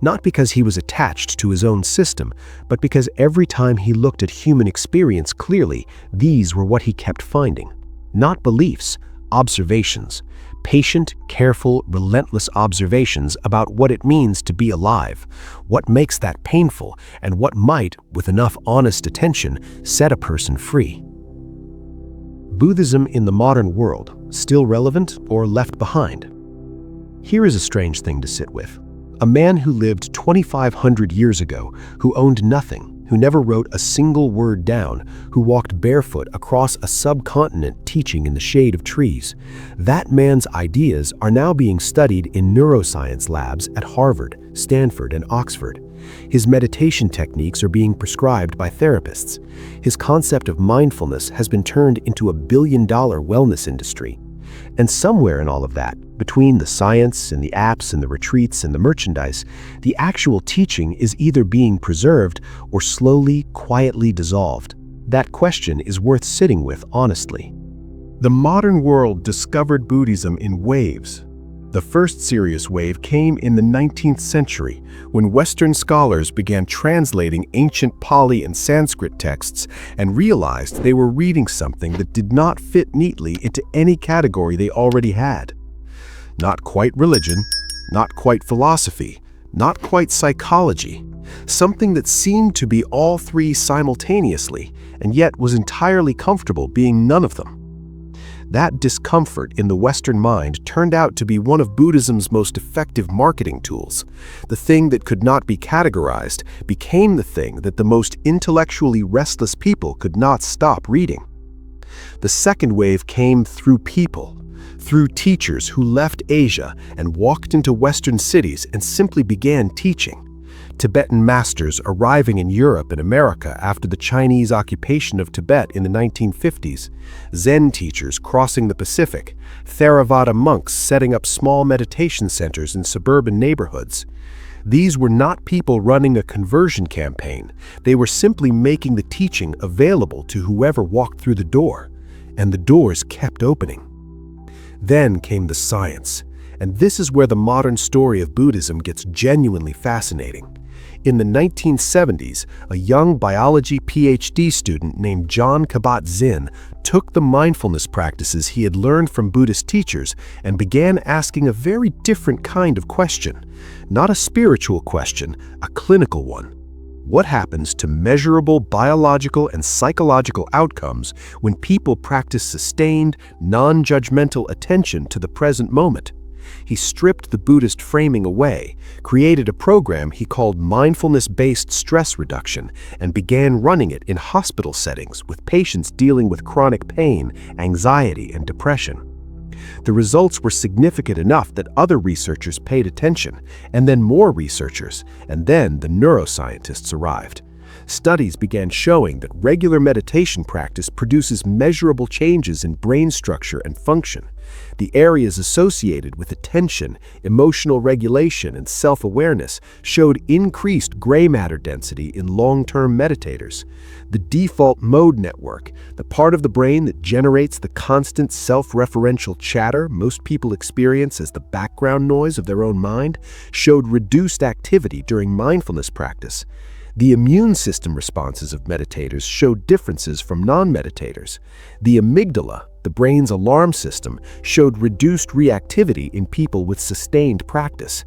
Not because he was attached to his own system, but because every time he looked at human experience clearly, these were what he kept finding. Not beliefs, observations. Patient, careful, relentless observations about what it means to be alive, what makes that painful, and what might, with enough honest attention, set a person free. Buddhism in the modern world, still relevant or left behind? Here is a strange thing to sit with. A man who lived 2,500 years ago, who owned nothing, who never wrote a single word down, who walked barefoot across a subcontinent teaching in the shade of trees. That man's ideas are now being studied in neuroscience labs at Harvard, Stanford, and Oxford. His meditation techniques are being prescribed by therapists. His concept of mindfulness has been turned into a billion-dollar wellness industry. And somewhere in all of that, between the science and the apps and the retreats and the merchandise, the actual teaching is either being preserved or slowly, quietly dissolved. That question is worth sitting with honestly. The modern world discovered Buddhism in waves. The first serious wave came in the 19th century, when Western scholars began translating ancient Pali and Sanskrit texts and realized they were reading something that did not fit neatly into any category they already had. Not quite religion, not quite philosophy, not quite psychology. Something that seemed to be all three simultaneously, and yet was entirely comfortable being none of them. That discomfort in the Western mind turned out to be one of Buddhism's most effective marketing tools. The thing that could not be categorized became the thing that the most intellectually restless people could not stop reading. The second wave came through people, through teachers who left Asia and walked into Western cities and simply began teaching. Tibetan masters arriving in Europe and America after the Chinese occupation of Tibet in the 1950s, Zen teachers crossing the Pacific, Theravada monks setting up small meditation centers in suburban neighborhoods. These were not people running a conversion campaign. They were simply making the teaching available to whoever walked through the door, and the doors kept opening. Then came the science, and this is where the modern story of Buddhism gets genuinely fascinating. In the 1970s, a young biology PhD student named John Kabat-Zinn took the mindfulness practices he had learned from Buddhist teachers and began asking a very different kind of question. Not a spiritual question, a clinical one. What happens to measurable biological and psychological outcomes when people practice sustained, non-judgmental attention to the present moment? He stripped the Buddhist framing away, created a program he called mindfulness-based stress reduction, and began running it in hospital settings with patients dealing with chronic pain, anxiety, and depression. The results were significant enough that other researchers paid attention, and then more researchers, and then the neuroscientists arrived. Studies began showing that regular meditation practice produces measurable changes in brain structure and function. The areas associated with attention, emotional regulation, and self-awareness showed increased gray matter density in long-term meditators. The default mode network, the part of the brain that generates the constant self-referential chatter most people experience as the background noise of their own mind, showed reduced activity during mindfulness practice. The immune system responses of meditators showed differences from non-meditators. The amygdala, the brain's alarm system, showed reduced reactivity in people with sustained practice.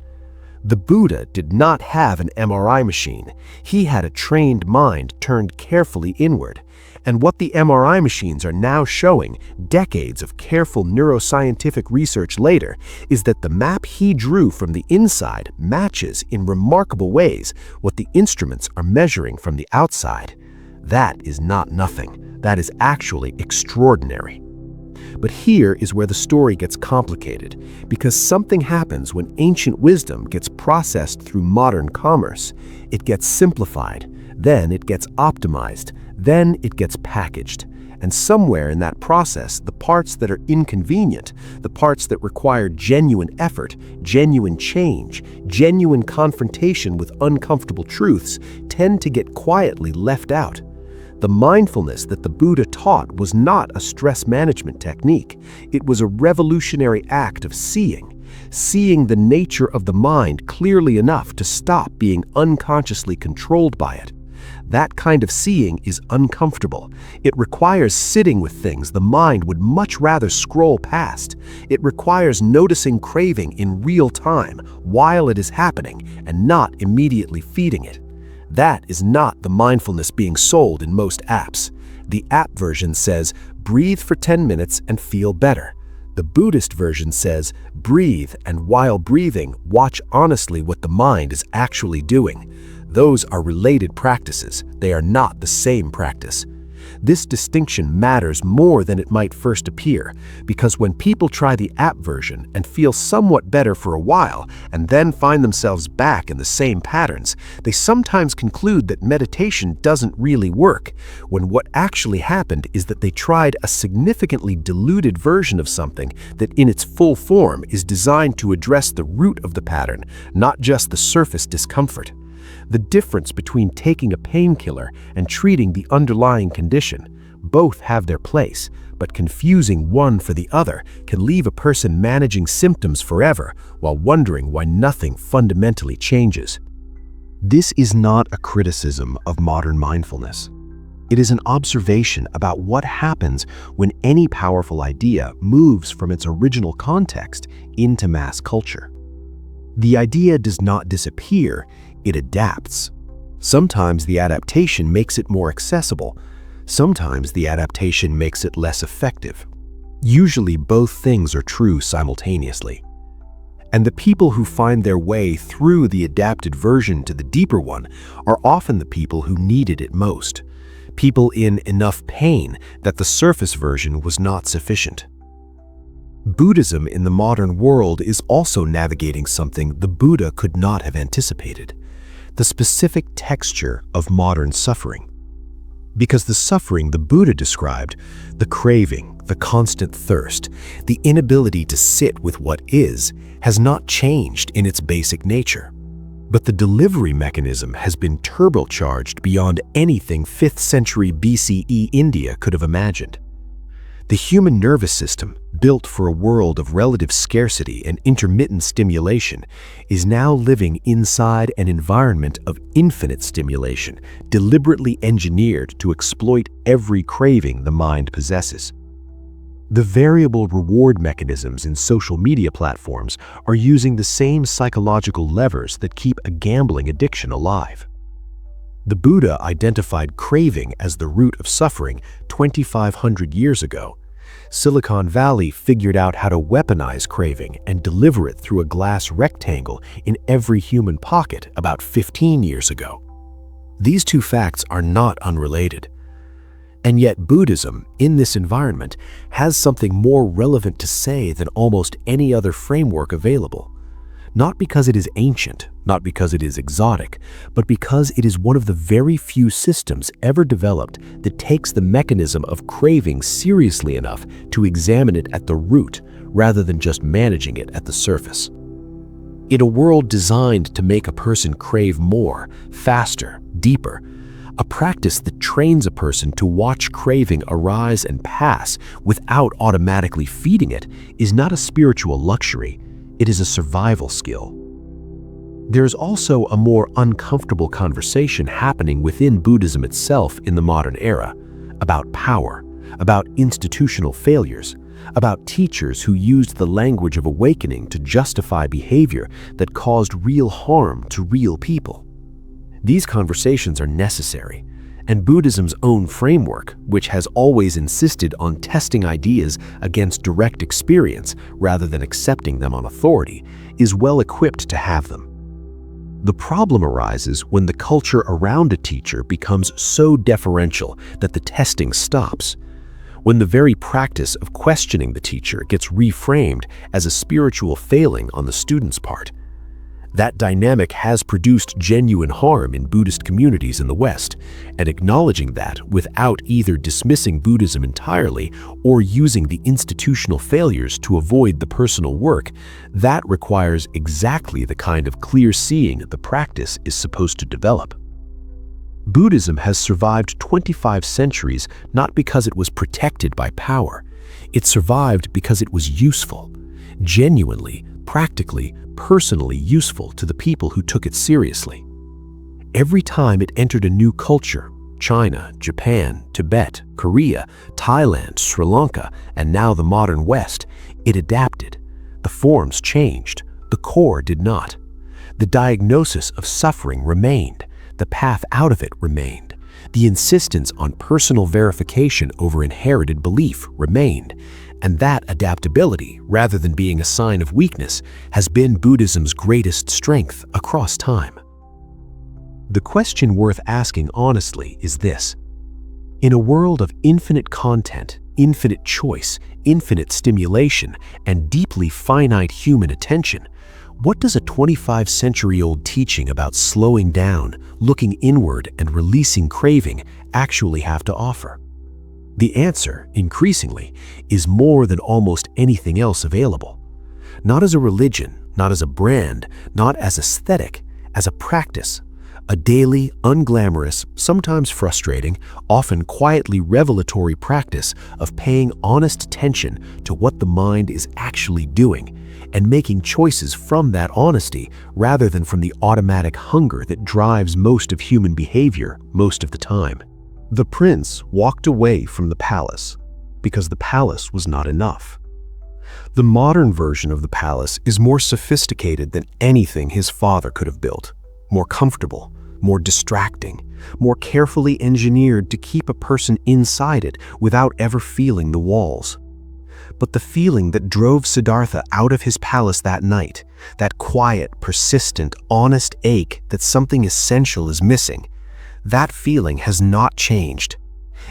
The Buddha did not have an MRI machine. He had a trained mind turned carefully inward. And what the MRI machines are now showing, decades of careful neuroscientific research later, is that the map he drew from the inside matches in remarkable ways what the instruments are measuring from the outside. That is not nothing. That is actually extraordinary. But here is where the story gets complicated, because something happens when ancient wisdom gets processed through modern commerce. It gets simplified, then it gets optimized, then it gets packaged. And somewhere in that process, the parts that are inconvenient, the parts that require genuine effort, genuine change, genuine confrontation with uncomfortable truths, tend to get quietly left out. The mindfulness that the Buddha taught was not a stress management technique. It was a revolutionary act of seeing the nature of the mind clearly enough to stop being unconsciously controlled by it. That kind of seeing is uncomfortable. It requires sitting with things the mind would much rather scroll past. It requires noticing craving in real time while it is happening and not immediately feeding it. That is not the mindfulness being sold in most apps. The app version says, breathe for 10 minutes and feel better. The Buddhist version says, breathe, and while breathing, watch honestly what the mind is actually doing. Those are related practices. They are not the same practice. This distinction matters more than it might first appear, because when people try the app version and feel somewhat better for a while and then find themselves back in the same patterns, they sometimes conclude that meditation doesn't really work, when what actually happened is that they tried a significantly diluted version of something that in its full form is designed to address the root of the pattern, not just the surface discomfort. The difference between taking a painkiller and treating the underlying condition. Both have their place, but confusing one for the other can leave a person managing symptoms forever while wondering why nothing fundamentally changes. This is not a criticism of modern mindfulness. It is an observation about what happens when any powerful idea moves from its original context into mass culture. The idea does not disappear, it adapts. Sometimes the adaptation makes it more accessible. Sometimes the adaptation makes it less effective. Usually both things are true simultaneously. And the people who find their way through the adapted version to the deeper one are often the people who needed it most, people in enough pain that the surface version was not sufficient. Buddhism in the modern world is also navigating something the Buddha could not have anticipated: the specific texture of modern suffering. Because the suffering the Buddha described, the craving, the constant thirst, the inability to sit with what is, has not changed in its basic nature. But the delivery mechanism has been turbocharged beyond anything 5th century BCE India could have imagined. The human nervous system, built for a world of relative scarcity and intermittent stimulation, is now living inside an environment of infinite stimulation, deliberately engineered to exploit every craving the mind possesses. The variable reward mechanisms in social media platforms are using the same psychological levers that keep a gambling addiction alive. The Buddha identified craving as the root of suffering 2,500 years ago. Silicon Valley figured out how to weaponize craving and deliver it through a glass rectangle in every human pocket about 15 years ago. These two facts are not unrelated. And yet Buddhism, in this environment, has something more relevant to say than almost any other framework available. Not because it is ancient, not because it is exotic, but because it is one of the very few systems ever developed that takes the mechanism of craving seriously enough to examine it at the root rather than just managing it at the surface. In a world designed to make a person crave more, faster, deeper, a practice that trains a person to watch craving arise and pass without automatically feeding it is not a spiritual luxury. It is a survival skill. There's also a more uncomfortable conversation happening within Buddhism itself in the modern era, about power, about institutional failures, about teachers who used the language of awakening to justify behavior that caused real harm to real people. These conversations are necessary, and Buddhism's own framework, which has always insisted on testing ideas against direct experience rather than accepting them on authority, is well equipped to have them. The problem arises when the culture around a teacher becomes so deferential that the testing stops, when the very practice of questioning the teacher gets reframed as a spiritual failing on the student's part. That dynamic has produced genuine harm in Buddhist communities in the West, and acknowledging that without either dismissing Buddhism entirely or using the institutional failures to avoid the personal work, that requires exactly the kind of clear seeing the practice is supposed to develop. Buddhism has survived 25 centuries not because it was protected by power. It survived because it was useful, genuinely, practically, personally useful to the people who took it seriously. Every time it entered a new culture, China, Japan, Tibet, Korea, Thailand, Sri Lanka, and now the modern West, it adapted. The forms changed, the core did not. The diagnosis of suffering remained, the path out of it remained. The insistence on personal verification over inherited belief remained. And that adaptability, rather than being a sign of weakness, has been Buddhism's greatest strength across time. The question worth asking honestly is this: in a world of infinite content, infinite choice, infinite stimulation, and deeply finite human attention, what does a 25-century-old teaching about slowing down, looking inward, and releasing craving actually have to offer? The answer, increasingly, is more than almost anything else available. Not as a religion, not as a brand, not as aesthetic, as a practice. A daily, unglamorous, sometimes frustrating, often quietly revelatory practice of paying honest attention to what the mind is actually doing and making choices from that honesty rather than from the automatic hunger that drives most of human behavior most of the time. The prince walked away from the palace because the palace was not enough. The modern version of the palace is more sophisticated than anything his father could have built, more comfortable, more distracting, more carefully engineered to keep a person inside it without ever feeling the walls. but the feeling that drove Siddhartha out of his palace that night, that quiet, persistent, honest ache that something essential is missing, that feeling has not changed.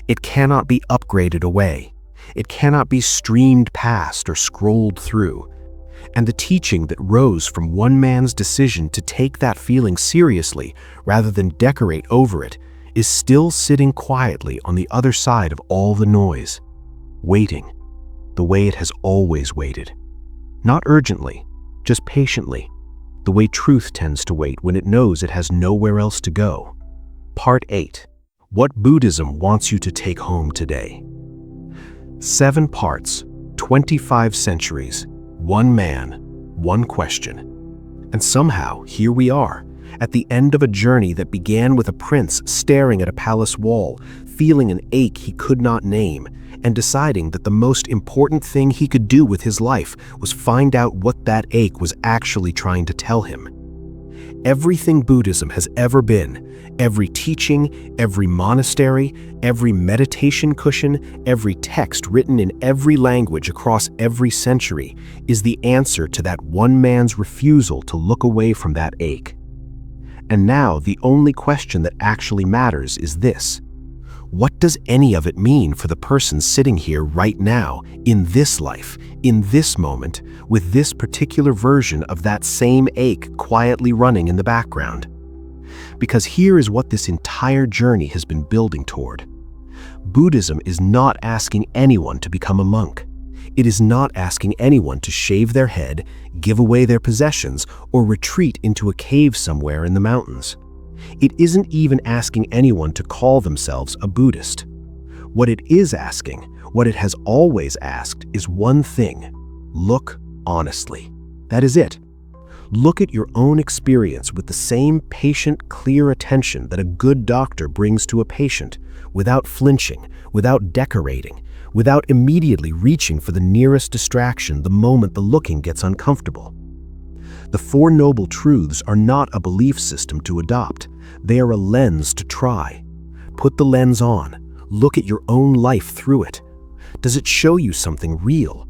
It cannot be upgraded away. It cannot be streamed past or scrolled through. And the teaching that rose from one man's decision to take that feeling seriously rather than decorate over it is still sitting quietly on the other side of all the noise, waiting, the way it has always waited. Not urgently, just patiently, the way truth tends to wait when it knows it has nowhere else to go. Part 8. What Buddhism wants you to take home today. 7 parts, 25 centuries, one man, one question. And somehow, here we are, at the end of a journey that began with a prince staring at a palace wall, feeling an ache he could not name, and deciding that the most important thing he could do with his life was find out what that ache was actually trying to tell him. Everything Buddhism has ever been, every teaching, every monastery, every meditation cushion, every text written in every language across every century, is the answer to that one man's refusal to look away from that ache. And now the only question that actually matters is this: what does any of it mean for the person sitting here right now, in this life, in this moment, with this particular version of that same ache quietly running in the background? Because here is what this entire journey has been building toward. Buddhism is not asking anyone to become a monk. It is not asking anyone to shave their head, give away their possessions, or retreat into a cave somewhere in the mountains. It isn't even asking anyone to call themselves a Buddhist. What it is asking, what it has always asked, is one thing: look honestly. That is it. Look at your own experience with the same patient, clear attention that a good doctor brings to a patient, without flinching, without decorating, without immediately reaching for the nearest distraction the moment the looking gets uncomfortable. The Four Noble Truths are not a belief system to adopt. They are a lens to try. Put the lens on. Look at your own life through it. Does it show you something real?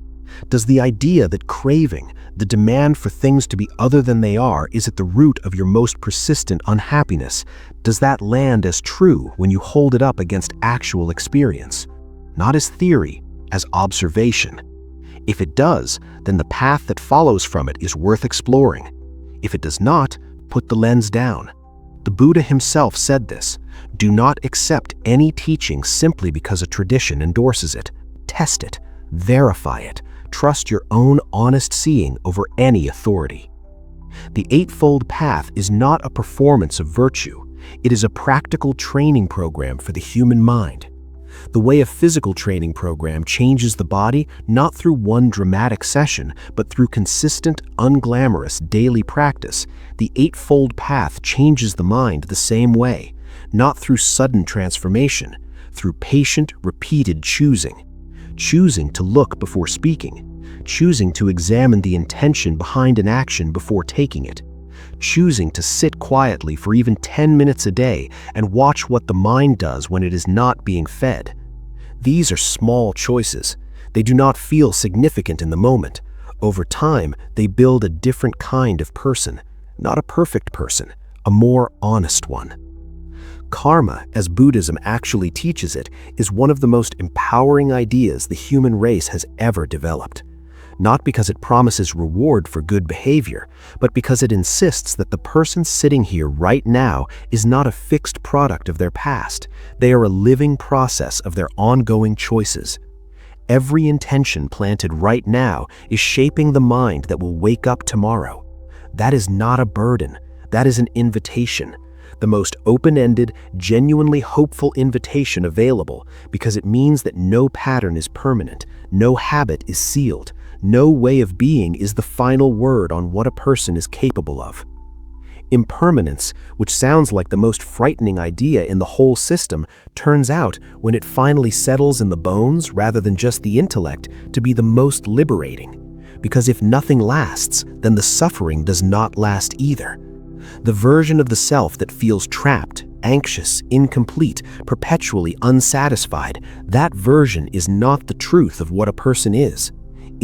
Does the idea that craving, the demand for things to be other than they are, is at the root of your most persistent unhappiness, does that land as true when you hold it up against actual experience? Not as theory, as observation. If it does, then the path that follows from it is worth exploring. If it does not, put the lens down. The Buddha himself said this: do not accept any teaching simply because a tradition endorses it. Test it, verify it, trust your own honest seeing over any authority. The Eightfold Path is not a performance of virtue. It is a practical training program for the human mind. The way a physical training program changes the body not through one dramatic session, but through consistent, unglamorous daily practice, the Eightfold Path changes the mind the same way, not through sudden transformation, through patient, repeated choosing. Choosing to look before speaking, choosing to examine the intention behind an action before taking it, choosing to sit quietly for even 10 minutes a day and watch what the mind does when it is not being fed. These are small choices. They do not feel significant in the moment. Over time, they build a different kind of person, not a perfect person, a more honest one. Karma, as Buddhism actually teaches it, is one of the most empowering ideas the human race has ever developed. Not because it promises reward for good behavior, but because it insists that the person sitting here right now is not a fixed product of their past. They are a living process of their ongoing choices. Every intention planted right now is shaping the mind that will wake up tomorrow. That is not a burden. That is an invitation. The most open-ended, genuinely hopeful invitation available, because it means that no pattern is permanent, no habit is sealed, no way of being is the final word on what a person is capable of. Impermanence, which sounds like the most frightening idea in the whole system, turns out, when it finally settles in the bones rather than just the intellect, to be the most liberating. Because if nothing lasts, then the suffering does not last either. The version of the self that feels trapped, anxious, incomplete, perpetually unsatisfied, that version is not the truth of what a person is.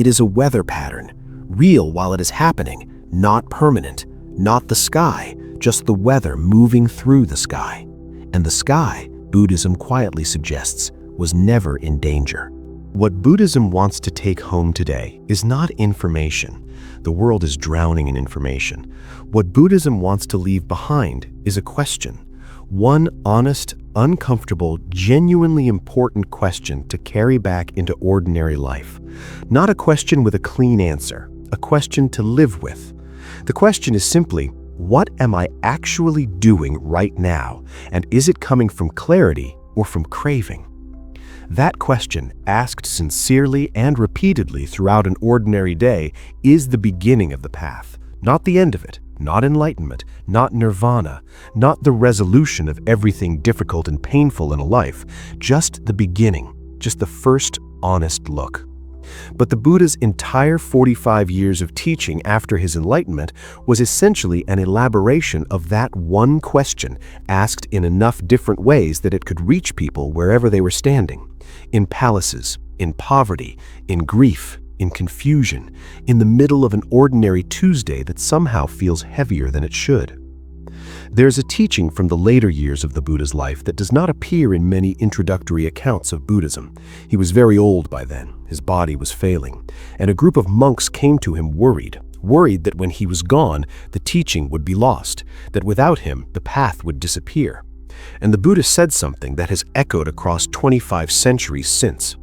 It is a weather pattern, real while it is happening, not permanent, not the sky, just the weather moving through the sky. And the sky, Buddhism quietly suggests, was never in danger. What Buddhism wants to take home today is not information. The world is drowning in information. What Buddhism wants to leave behind is a question. One honest, uncomfortable, genuinely important question to carry back into ordinary life. Not a question with a clean answer, a question to live with. The question is simply, what am I actually doing right now? And is it coming from clarity or from craving? That question, asked sincerely and repeatedly throughout an ordinary day, is the beginning of the path, not the end of it, not enlightenment, not nirvana, not the resolution of everything difficult and painful in a life, just the beginning, just the first honest look. But the Buddha's entire 45 years of teaching after his enlightenment was essentially an elaboration of that one question, asked in enough different ways that it could reach people wherever they were standing. In palaces, in poverty, in grief, in confusion, in the middle of an ordinary Tuesday that somehow feels heavier than it should. There's a teaching from the later years of the Buddha's life that does not appear in many introductory accounts of Buddhism. He was very old by then, his body was failing, and a group of monks came to him worried that when he was gone, the teaching would be lost, that without him, the path would disappear. And the Buddha said something that has echoed across 25 centuries since.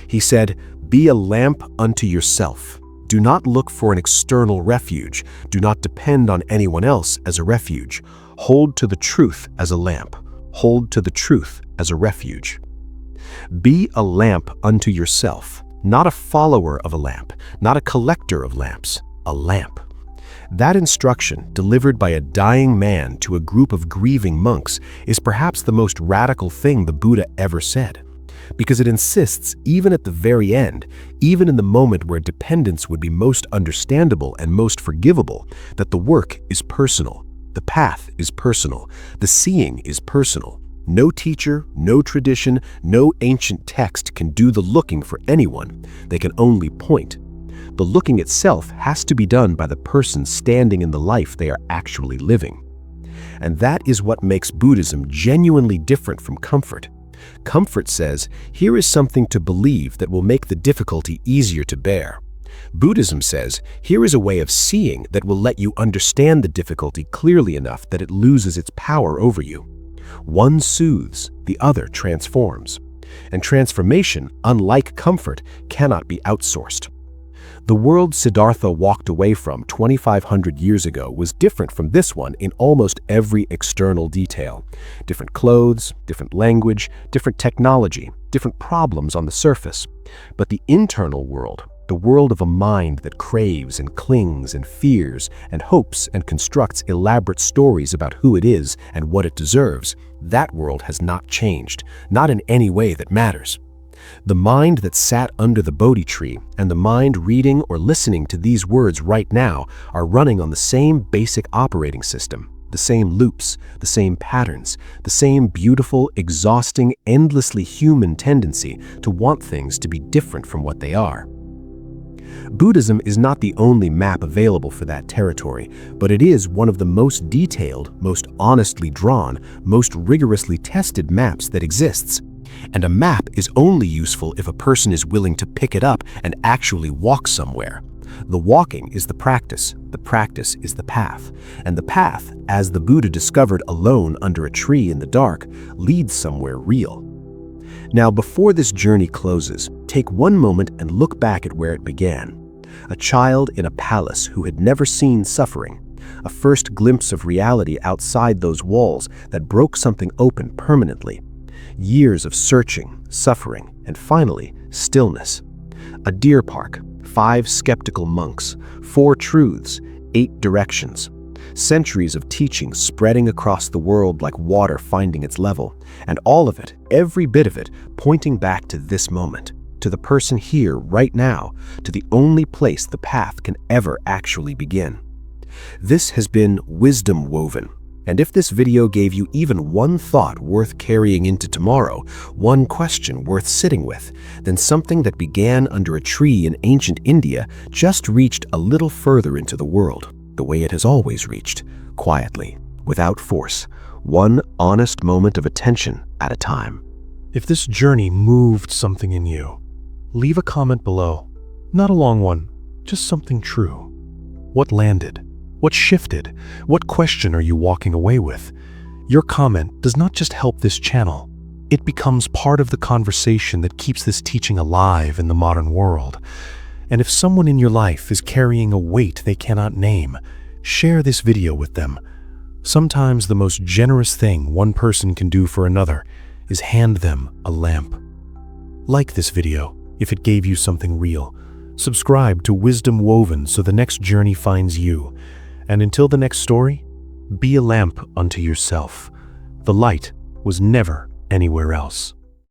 He said, "Be a lamp unto yourself. Do not look for an external refuge. Do not depend on anyone else as a refuge. Hold to the truth as a lamp. Hold to the truth as a refuge." Be a lamp unto yourself, not a follower of a lamp, not a collector of lamps, a lamp. That instruction, delivered by a dying man to a group of grieving monks, is perhaps the most radical thing the Buddha ever said, because it insists, even at the very end, even in the moment where dependence would be most understandable and most forgivable, that the work is personal, the path is personal, the seeing is personal. No teacher, no tradition, no ancient text can do the looking for anyone. They can only point. The looking itself has to be done by the person standing in the life they are actually living. And that is what makes Buddhism genuinely different from comfort. Comfort says, here is something to believe that will make the difficulty easier to bear. Buddhism says, here is a way of seeing that will let you understand the difficulty clearly enough that it loses its power over you. One soothes, the other transforms. And transformation, unlike comfort, cannot be outsourced. The world Siddhartha walked away from 2,500 years ago was different from this one in almost every external detail. Different clothes, different language, different technology, different problems on the surface. But the internal world, the world of a mind that craves and clings and fears and hopes and constructs elaborate stories about who it is and what it deserves, that world has not changed, not in any way that matters. The mind that sat under the Bodhi tree and the mind reading or listening to these words right now are running on the same basic operating system, the same loops, the same patterns, the same beautiful, exhausting, endlessly human tendency to want things to be different from what they are. Buddhism is not the only map available for that territory, but it is one of the most detailed, most honestly drawn, most rigorously tested maps that exists. And a map is only useful if a person is willing to pick it up and actually walk somewhere. The walking is the practice is the path, and the path, as the Buddha discovered alone under a tree in the dark, leads somewhere real. Now, before this journey closes, take one moment and look back at where it began. A child in a palace who had never seen suffering, a first glimpse of reality outside those walls that broke something open permanently. Years of searching, suffering, and finally, stillness. A deer park, 5 skeptical monks, 4 truths, 8 directions. Centuries of teaching spreading across the world like water finding its level, and all of it, every bit of it, pointing back to this moment, to the person here right now, to the only place the path can ever actually begin. This has been Wisdom Woven, And if this video gave you even one thought worth carrying into tomorrow, one question worth sitting with, then something that began under a tree in ancient India just reached a little further into the world, the way it has always reached, quietly, without force, one honest moment of attention at a time. If this journey moved something in you, leave a comment below. Not a long one, just something true. What landed? What shifted? What question are you walking away with? Your comment does not just help this channel. It becomes part of the conversation that keeps this teaching alive in the modern world. And if someone in your life is carrying a weight they cannot name, share this video with them. Sometimes the most generous thing one person can do for another is hand them a lamp. Like this video if it gave you something real. Subscribe to Wisdom Woven so the next journey finds you. And until the next story, be a lamp unto yourself. The light was never anywhere else.